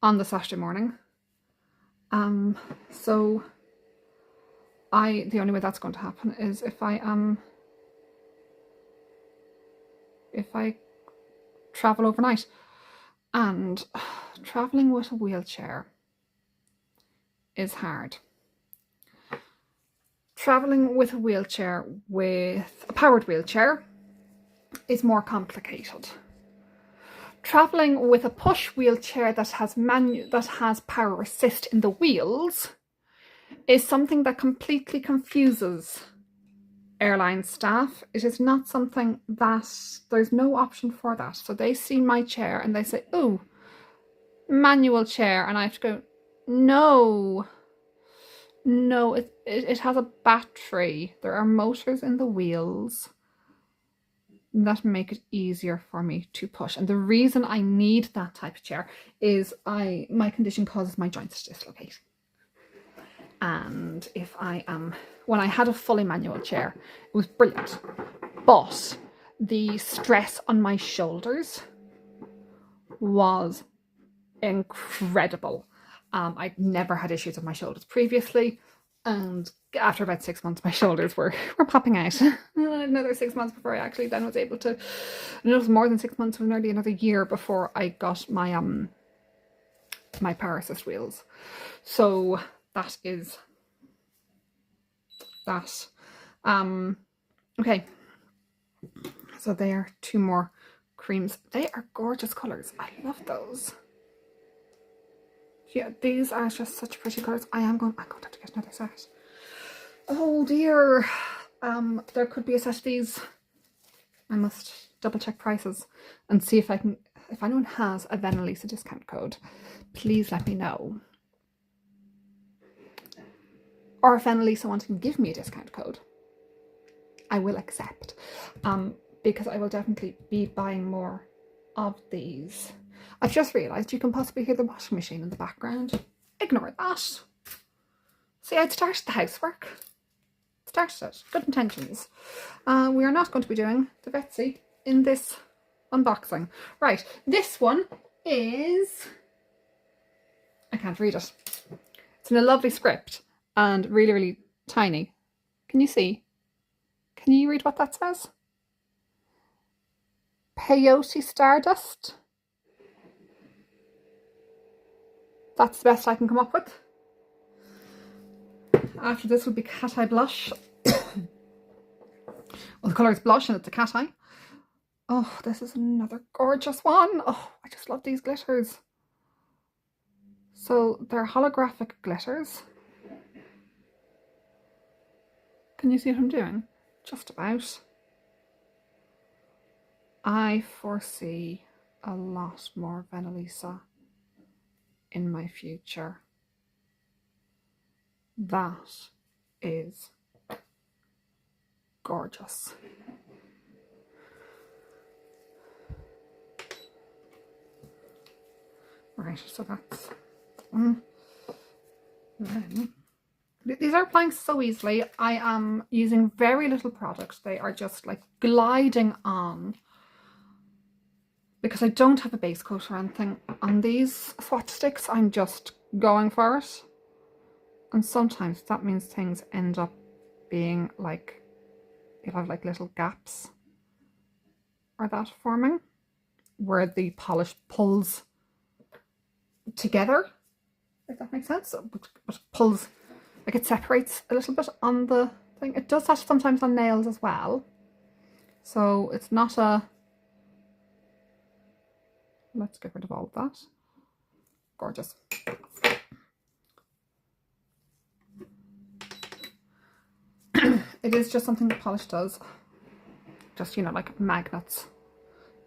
on the Saturday morning. So the only way that's going to happen is if I travel overnight. And traveling with a wheelchair is hard. Traveling with a wheelchair, with a powered wheelchair, is more complicated. Traveling with a push wheelchair that has power assist in the wheels is something that completely confuses airline staff. It is not something that there's no option for that. So they see my chair and they say, "Oh, manual chair," and I have to go, no, it has a battery. There are motors in the wheels that make it easier for me to push. And the reason I need that type of chair is my condition causes my joints to dislocate. And when I had a fully manual chair, it was brilliant. But the stress on my shoulders was incredible. I'd never had issues with my shoulders previously. And after about 6 months, my shoulders were popping out. Another 6 months before I actually then was able to, and it was more than 6 months, it was nearly another year before I got my my power assist wheels. So that is that. Okay, so they are 2 more creams. They are gorgeous colours. I love those. Yeah, these are just such pretty colours. I'm going to have to get another set. Oh dear. There could be a set of these. I must double check prices and see if anyone has a Venalisa discount code, please let me know. Or if Venalisa wants to give me a discount code, I will accept. Because I will definitely be buying more of these. I've just realised you can possibly hear the washing machine in the background. Ignore that. See, I'd started the housework. Started it. Good intentions. We are not going to be doing the Betsy in this unboxing. Right, this one is... I can't read it. It's in a lovely script and really, really tiny. Can you see? Can you read what that says? Peyote Stardust. That's the best I can come up with. After this will be Cat Eye Blush. Well, the colour is blush and it's a cat eye. Oh, this is another gorgeous one. Oh, I just love these glitters. So they're holographic glitters. Can you see what I'm doing? Just about. I foresee a lot more Venalisa in my future. That is gorgeous. Right, so that's one. Then these are applying so easily. I am using very little product. They are just like gliding on because I don't have a base coat or anything on these swatch sticks. I'm just going for it. And sometimes that means things end up being like, you'll have like little gaps or that forming where the polish pulls together, if that makes sense. But pulls, like it separates a little bit on the thing. It does that sometimes on nails as well. So it's not a... Let's get rid of all of that. Gorgeous. It is just something that polish does. Just, you know, like magnets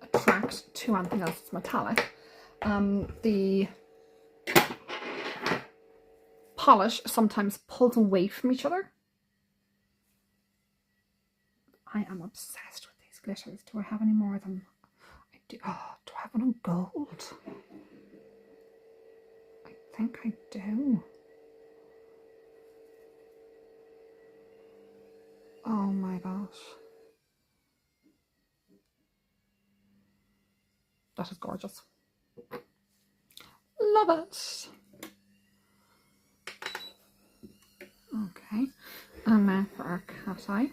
attract to anything else that's metallic. The polish sometimes pulls away from each other. I am obsessed with these glitters. Do I have any more of them? I do. Oh, do I have one on gold? I think I do. Oh my gosh. That is gorgeous. Love it. Okay, and now for our cat eye.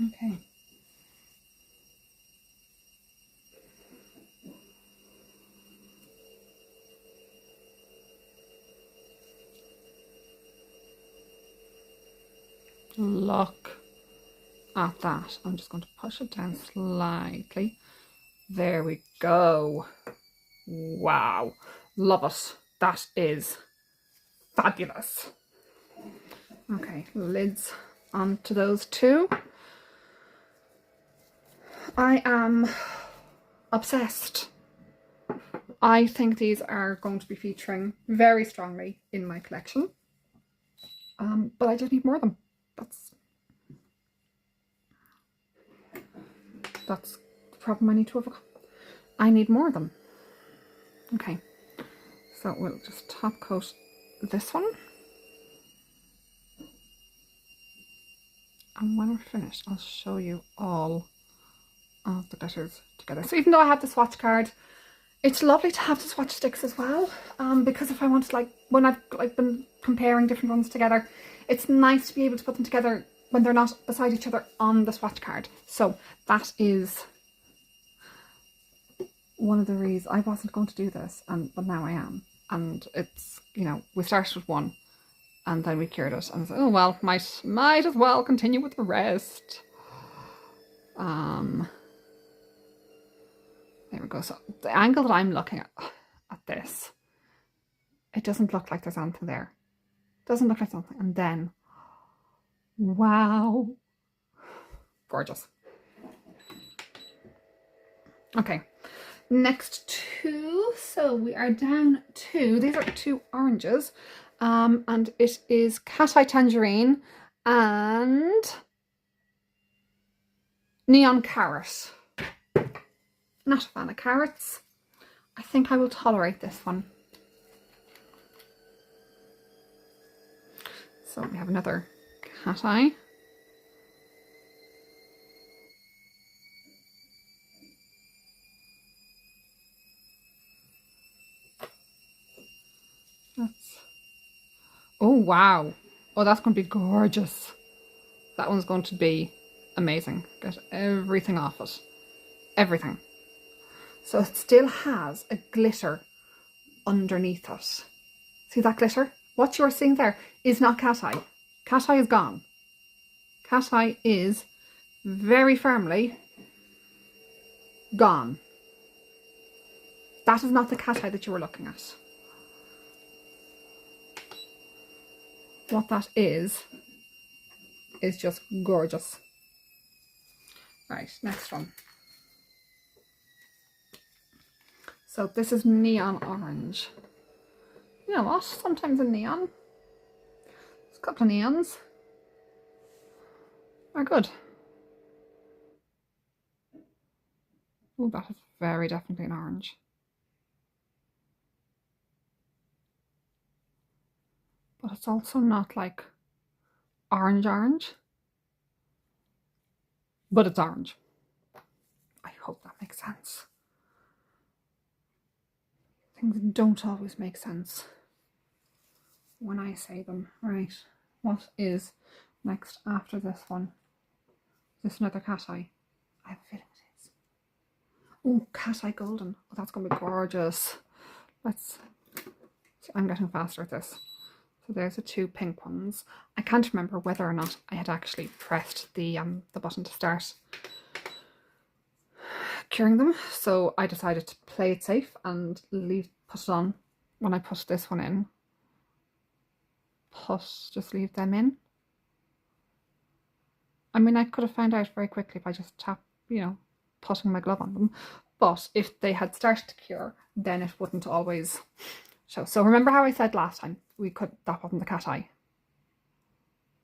Okay. Look at that. I'm just going to push it down slightly. There we go. Wow. Love it. That is fabulous. Okay, lids onto those two. I am obsessed. I think these are going to be featuring very strongly in my collection. But I just need more of them. That's the problem I need to overcome. I need more of them. Okay, so we'll just top coat this one. And when we're finished, I'll show you all of the glitters together. So even though I have the swatch card, it's lovely to have the swatch sticks as well. Because if I want to, like, when I've been comparing different ones together, it's nice to be able to put them together when they're not beside each other on the swatch card. So that is one of the reasons I wasn't going to do this, but now I am. and it's, you know, we started with one and then we cured it, and I was like, oh well, might as well continue with the rest. There we go. So the angle that I'm looking at this, it doesn't look like there's anything there. Doesn't look like something. And then, wow, gorgeous. Okay, next two. So we are down to, these are two oranges, and it is Cat Eye Tangerine and Neon Carrot. Not a fan of carrots. I think I will tolerate this one. So we have another cat eye. Oh wow. Oh, that's going to be gorgeous. That one's going to be amazing. Get everything off it. Everything. So it still has a glitter underneath it. See that glitter? What you're seeing there is not cat eye. Cat eye is gone. Cat eye is very firmly gone. That is not the cat eye that you were looking at. What that is just gorgeous. Right, next one. So this is neon orange. You know what? Sometimes a neon, there's a couple of neons are good. Oh, that is very definitely an orange. But it's also not like orange, but it's orange. I hope that makes sense. Things don't always make sense when I say them. Right, what is next after this one? Is this another cat eye? I have a feeling it is. Oh, cat eye golden. Oh, that's going to be gorgeous. Let's see, I'm getting faster at this. So there's the two pink ones. I can't remember whether or not I had actually pressed the button to start curing them, so I decided to play it safe and put it on when I put this one in. Just leave them in. I mean, I could have found out very quickly if I just putting my glove on them, but if they had started to cure, then it wouldn't always show. So remember how I said last time that wasn't the cat eye?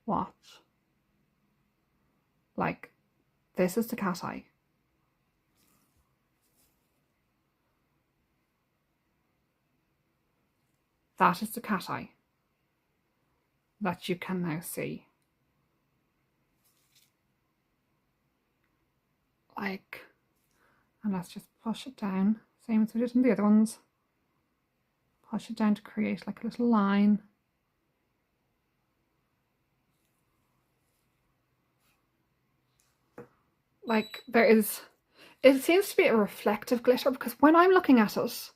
Watch. Like, this is the cat eye. That is the cat eye that you can now see. Like, and let's just push it down, same as we did in the other ones. Push it down to create like a little line. Like it seems to be a reflective glitter, because when I'm looking at it,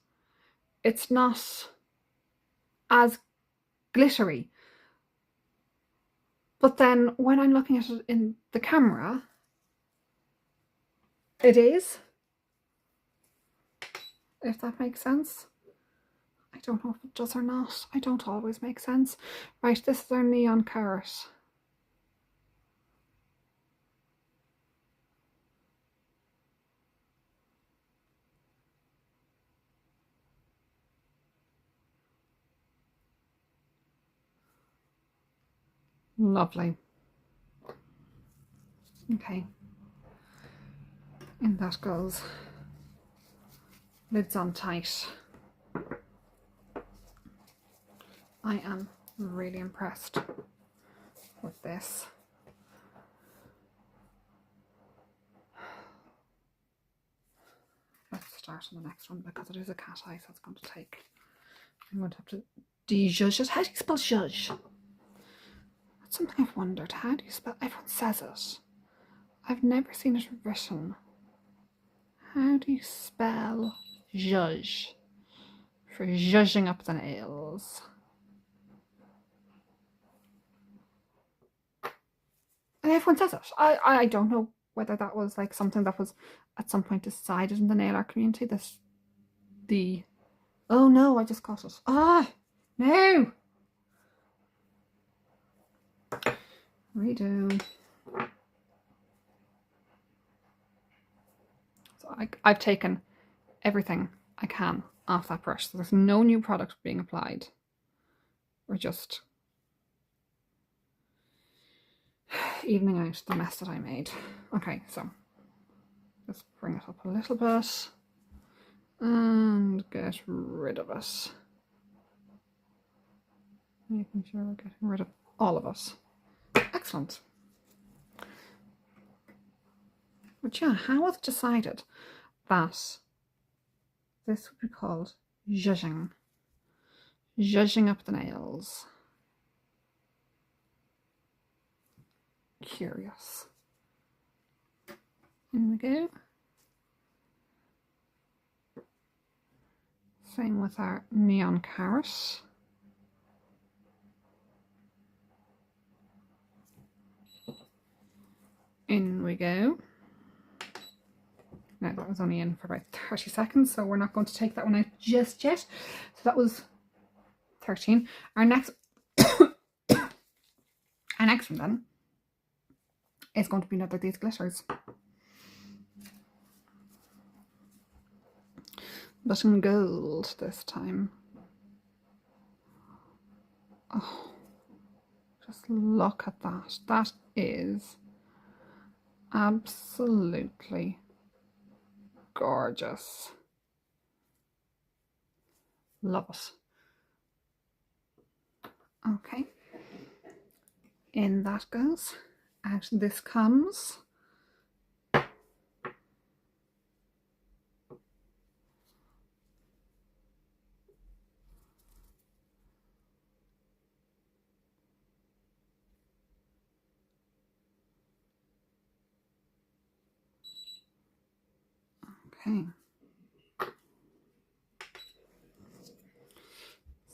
it's not as glittery. But then when I'm looking at it in the camera, it is. If that makes sense. I don't know if it does or not. I don't always make sense. Right, this is our neon carrot. Lovely. Okay. And that goes. Lids on tight. I am really impressed with this. Let's start on the next one because it is a cat eye, so it's going to take. I'm going to have to de-zhuzh it. How do you spell zhuzh? That's something I've wondered. How do you spell? Everyone says it. I've never seen it written. How do you spell zhuzh? for zhuzhing up the nails. And everyone says it. I don't know whether that was like something that was at some point decided in the nail art community. Oh no, I just got it. Ah, no. Redo. So I've taken everything I can off that brush. So there's no new product being applied. We're just evening out the mess that I made. Okay, so let's bring it up a little bit and get rid of it. Making sure we're getting rid of all of it. Excellent. But yeah, how was it decided that this would be called zhuzhing? Zhuzhing up the nails. Curious. In we go. Same with our neon carrot. In we go. Now that was only in for about 30 seconds, so we're not going to take that one out just yet. So that was 13. Our next our next one then is going to be another of these glitters. But in gold this time. Oh, just look at that. That is absolutely gorgeous. Love it. Okay. In that goes. Out this comes. Okay.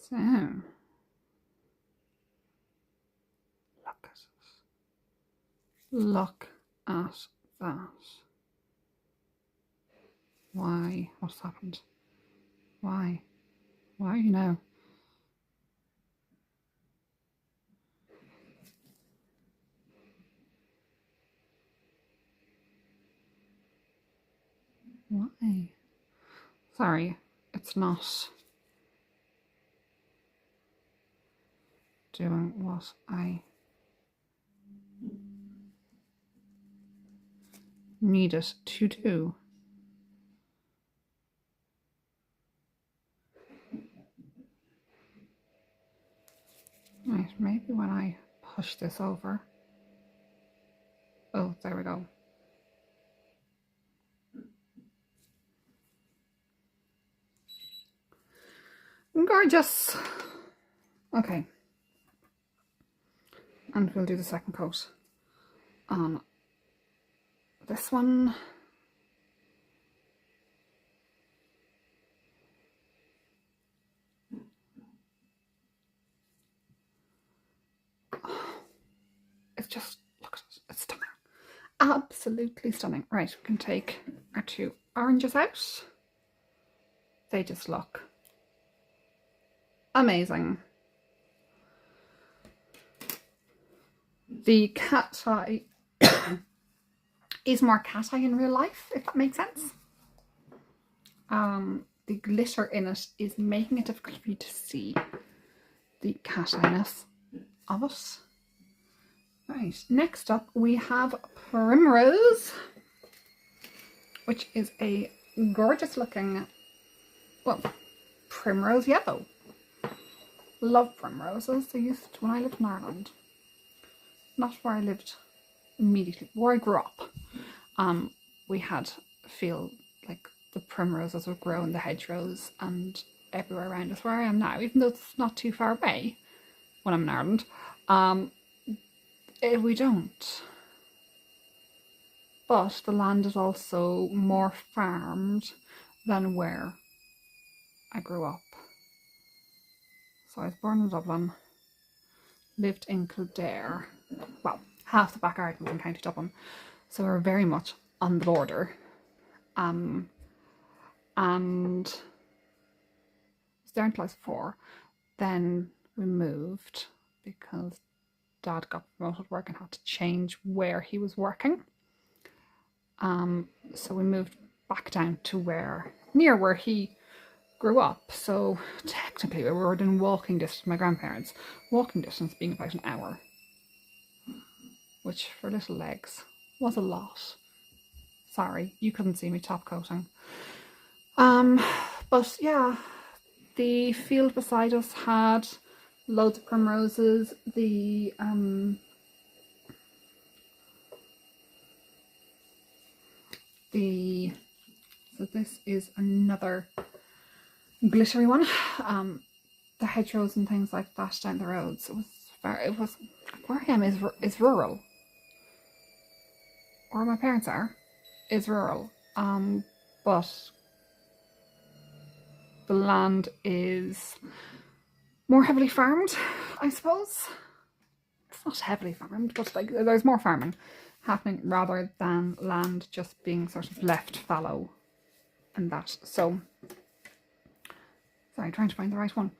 So, look at it. Look at that. Why? What's happened? Why? Why, you know? Why? Sorry, it's not doing what I need it to do. Right, maybe when I push this over. Oh, there we go. Gorgeous. Okay. And we'll do the second coat on this one. It's just, look at it, it's stunning. Absolutely stunning. Right, we can take our two oranges out. They just look amazing. The cat eye is more cat eye in real life, if that makes sense. The glitter in it is making it difficult for you to see the cat eye-ness of it. Right, next up we have Primrose, which is a gorgeous looking, well, primrose yellow. Love primroses. They used to when I lived in Ireland. Not where I lived immediately, where I grew up. We had feel like the primroses would grow in the hedgerows and everywhere around us where I am now, even though it's not too far away when I'm in Ireland. We don't. But the land is also more farmed than where I grew up. So I was born in Dublin, lived in Kildare. Well, half the back garden was in County Dublin. So we're very much on the border. And was there until I was 4. Then we moved because Dad got promoted work and had to change where he was working. So we moved back down to near where he grew up. So technically we were within walking distance of my grandparents. Walking distance being about an hour, which for little legs was a lot. Sorry, you couldn't see me top coating. But yeah, the field beside us had loads of primroses. So this is another glittery one. The hedgerows and things like that down the roads. It was where I am is rural. Where my parents are is rural. But the land is more heavily farmed, I suppose. It's not heavily farmed, but like there's more farming happening rather than land just being sort of left fallow and that. So, sorry, trying to find the right one.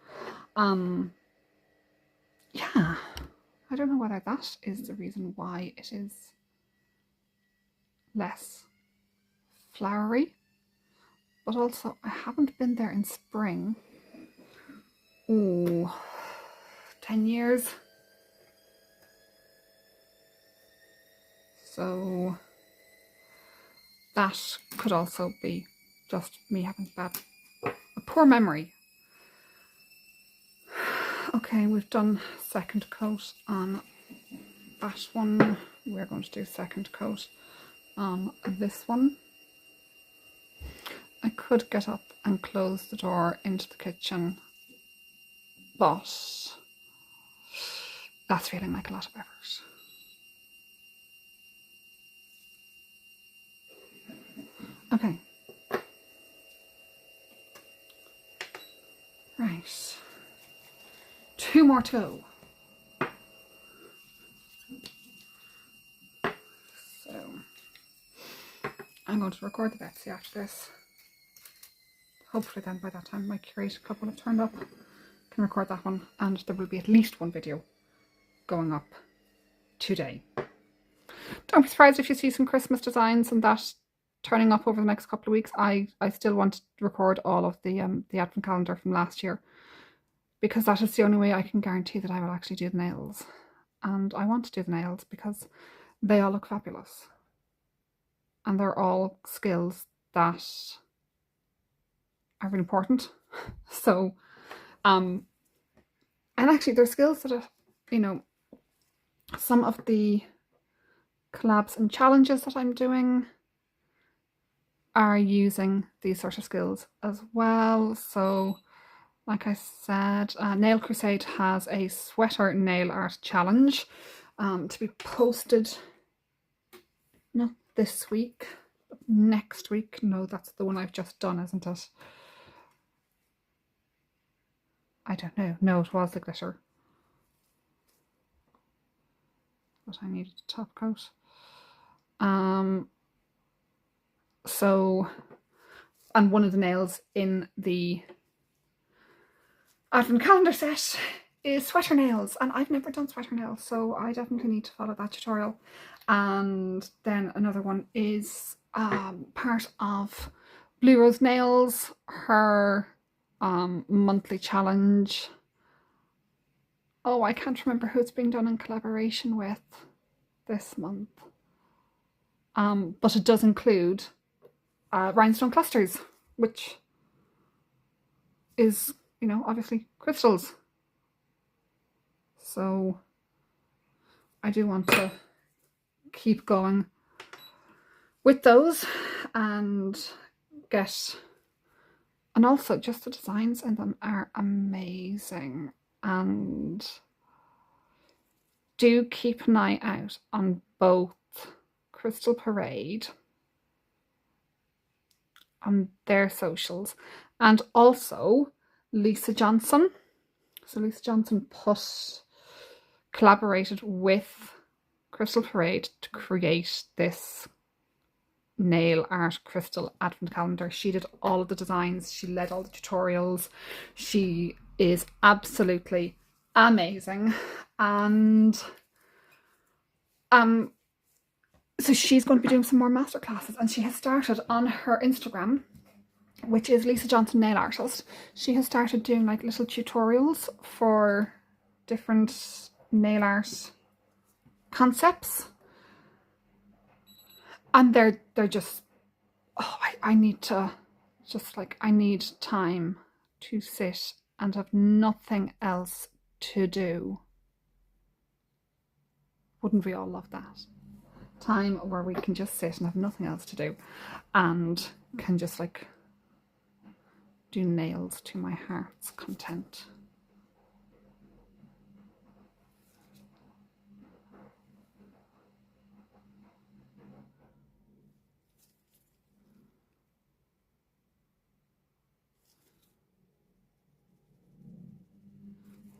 Yeah, I don't know whether that is the reason why it is less flowery, but also I haven't been there in spring. Oh, 10 years. So that could also be just me having a poor memory. Okay, we've done second coat on that one. We're going to do second coat on this one. I could get up and close the door into the kitchen, but that's feeling like a lot of effort. Okay. Right. 2 more to go. So I'm going to record the Betsy after this. Hopefully then by that time my curated cup will have turned up. Can record that one, and there will be at least one video going up today. Don't be surprised if you see some Christmas designs and that turning up over the next couple of weeks. I still want to record all of the advent calendar from last year, because that is the only way I can guarantee that I will actually do the nails. And I want to do the nails because they all look fabulous. And they're all skills that are really important. So, and actually they're skills that are, you know, some of the collabs and challenges that I'm doing are using these sort of skills as well. So, like I said, Nail Crusade has a sweater nail art challenge to be posted not this week, but next week. No, that's the one I've just done, isn't it? I don't know. No, it was the glitter. But I needed a top coat. So, and one of the nails in the advent calendar set is sweater nails, and I've never done sweater nails, so I definitely need to follow that tutorial. And then another one is part of Blue Rose Nails, her monthly challenge. Oh, I can't remember who it's being done in collaboration with this month. But it does include rhinestone clusters, which is, you know, obviously crystals. So I do want to keep going with those and also just the designs in them are amazing. And do keep an eye out on both Crystal Parade on their socials and also Lisa Johnson. So Lisa Johnson collaborated with Crystal Parade to create this nail art crystal advent calendar. She did all of the designs, she led all the tutorials, she is absolutely amazing. And so she's going to be doing some more masterclasses, and she has started on her Instagram, which is Lisa Johnson Nail Artist. She has started doing like little tutorials for different nail art concepts, and they're just, oh, I need to just like, I need time to sit and have nothing else to do. Wouldn't we all love that? Time where we can just sit and have nothing else to do and can just like do nails to my heart's content.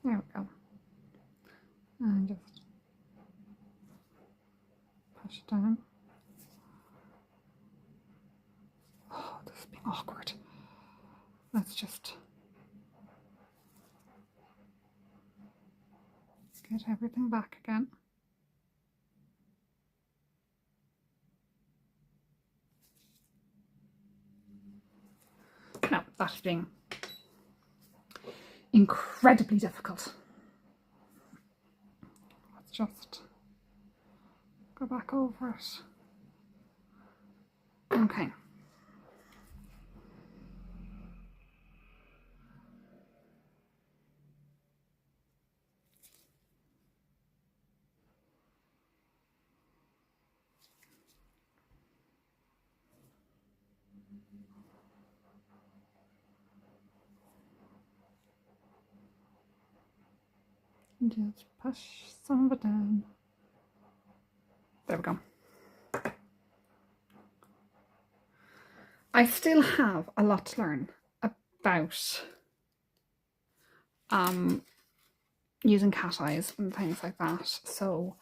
There we go. And just push it down. Oh, this is being awkward. Let's just get everything back again. Now, that's being incredibly difficult. Let's just go back over it. Okay. Just push some of it down. There we go. I still have a lot to learn about using cat eyes and things like that. So,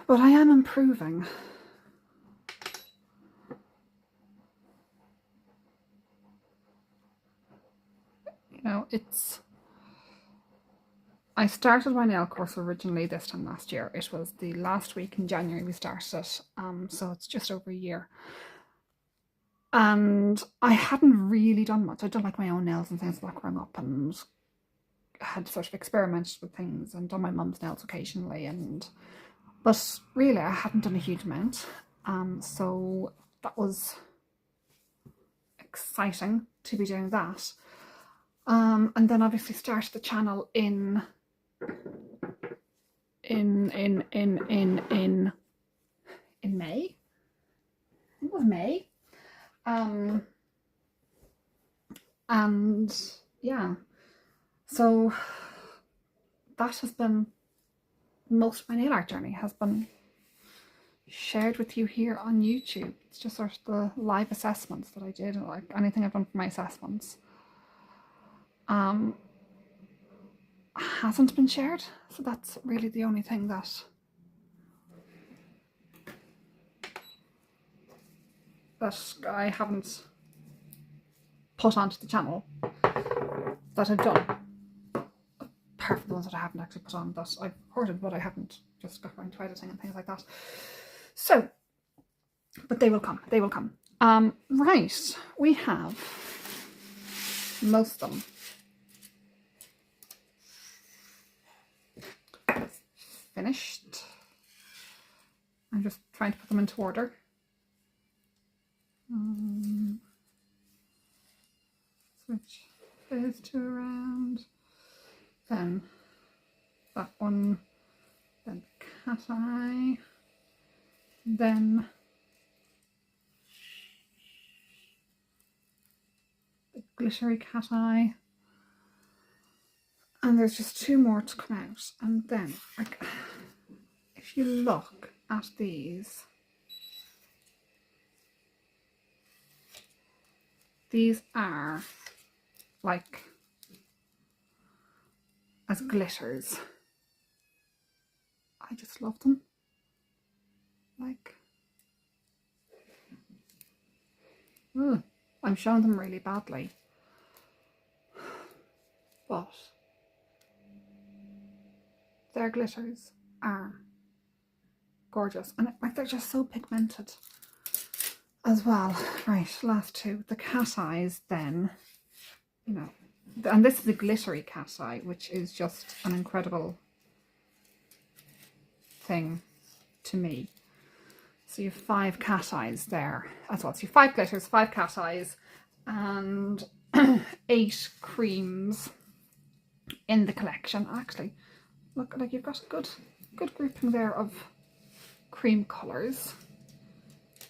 but I am improving. You know, I started my nail course originally this time last year. It was the last week in January we started it, so it's just over a year. And I hadn't really done much. I'd done like my own nails and things like growing up, and had sort of experimented with things and done my mum's nails occasionally, but really I hadn't done a huge amount. So that was exciting to be doing that. And then obviously started the channel in May. I think it was May. And yeah, so that has been most of my nail art journey, has been shared with you here on YouTube. It's just sort of the live assessments that I did, like anything I've done for my assessments hasn't been shared, so that's really the only thing that I haven't put onto the channel that I've done, apart from the ones that I haven't actually put on that I've recorded but I haven't just got around to editing and things like that. So, but they will come, they will come. Right, we have most of them finished. I'm just trying to put them into order. Switch those two around. Then that one. Then cat eye. Then the glittery cat eye. And there's just two more to come out. And then, like, if you look at these are like as glitters. I just love them. Like, I'm showing them really badly, but their glitters are gorgeous, and like they're just so pigmented as well. Right, last two, the cat eyes then, you know, and this is a glittery cat eye, which is just an incredible thing to me. So you have 5 cat eyes there as well. So you have 5 glitters, 5 cat eyes, and 8 creams in the collection. Actually, look, like you've got a good grouping there of cream colours.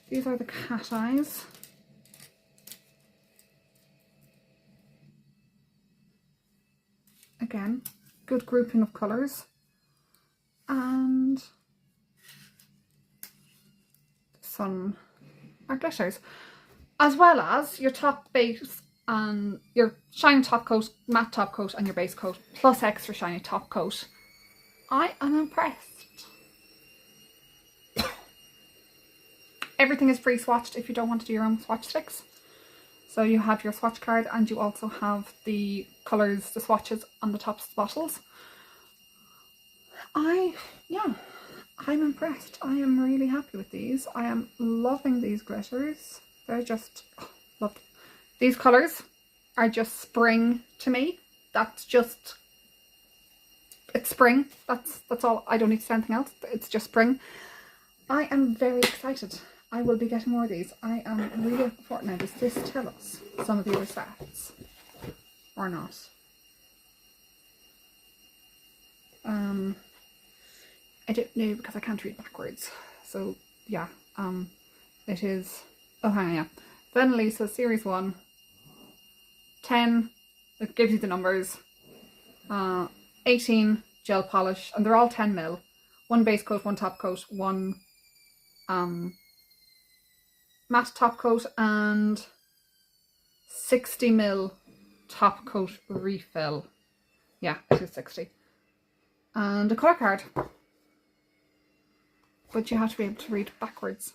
These are the cat eyes. Again, good grouping of colours. And some are glitters, as well as your top base and your shiny top coat, matte top coat, and your base coat, plus extra shiny top coat. I am impressed. Everything is pre-swatched if you don't want to do your own swatch sticks. So you have your swatch card, and you also have the colours, the swatches on the tops of the bottles. I'm impressed. I am really happy with these. I am loving these glitters. They're just, love them. These colours are just spring to me. That's just, it's spring. That's all. I don't need to say anything else. It's just spring. I am very excited. I will be getting more of these. I am really looking forward. Now, does this tell us some of the other sets or not? I don't know because I can't read backwards. So yeah, it is, oh hang on, yeah. Venalisa Series 1, 10, it gives you the numbers, 18 gel polish, and they're all 10ml. 1 base coat, 1 top coat, 1 matte top coat, and 60ml top coat refill. Yeah, it is 60. And a colour card. But you have to be able to read backwards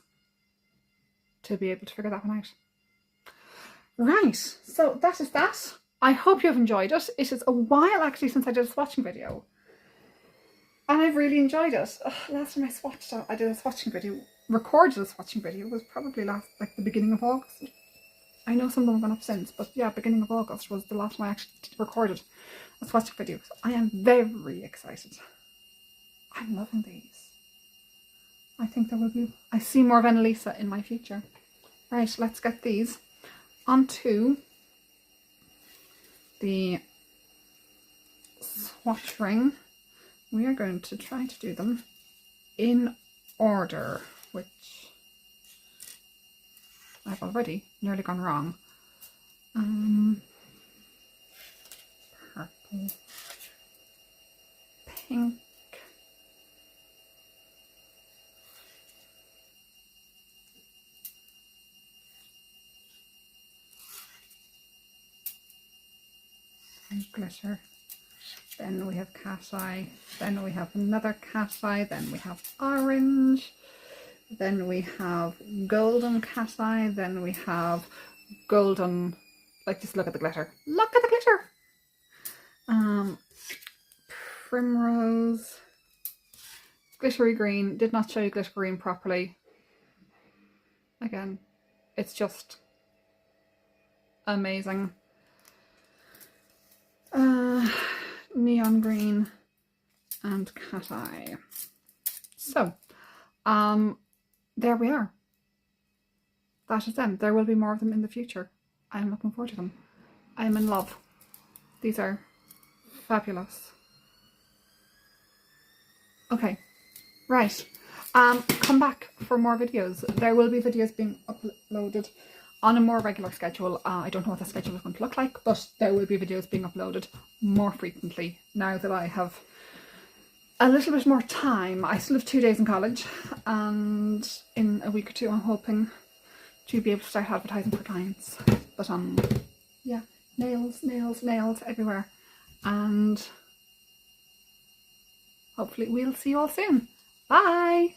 to be able to figure that one out. Right, so that is that. I hope you have enjoyed it. It is a while actually since I did a swatching video. And I've really enjoyed it. Last time I did a swatching video, recorded a swatching video, was probably the beginning of August. I know some of them have gone up since, but yeah, beginning of August was the last time I actually recorded a swatching video. So I am very excited. I'm loving these. I think there will be, I see more Venalisa in my future. Right, let's get these onto the swatch ring. We are going to try to do them in order, which I've already nearly gone wrong. Purple, pink, and glitter. Then we have cat eye, then we have another cat eye, then we have orange, then we have golden cat eye, then we have golden, like just look at the glitter. Look at the glitter! Primrose, glittery green, did not show you glitter green properly. Again, it's just amazing. Neon green and cat eye. So, there we are. That is them. There will be more of them in the future. I'm looking forward to them. I'm in love. These are fabulous. Okay, right. Come back for more videos. There will be videos being uploaded on a more regular schedule. I don't know what the schedule is going to look like, but there will be videos being uploaded more frequently now that I have a little bit more time. I still have 2 days in college, and in a week or two I'm hoping to be able to start advertising for clients. But yeah, nails everywhere. And hopefully we'll see you all soon. Bye!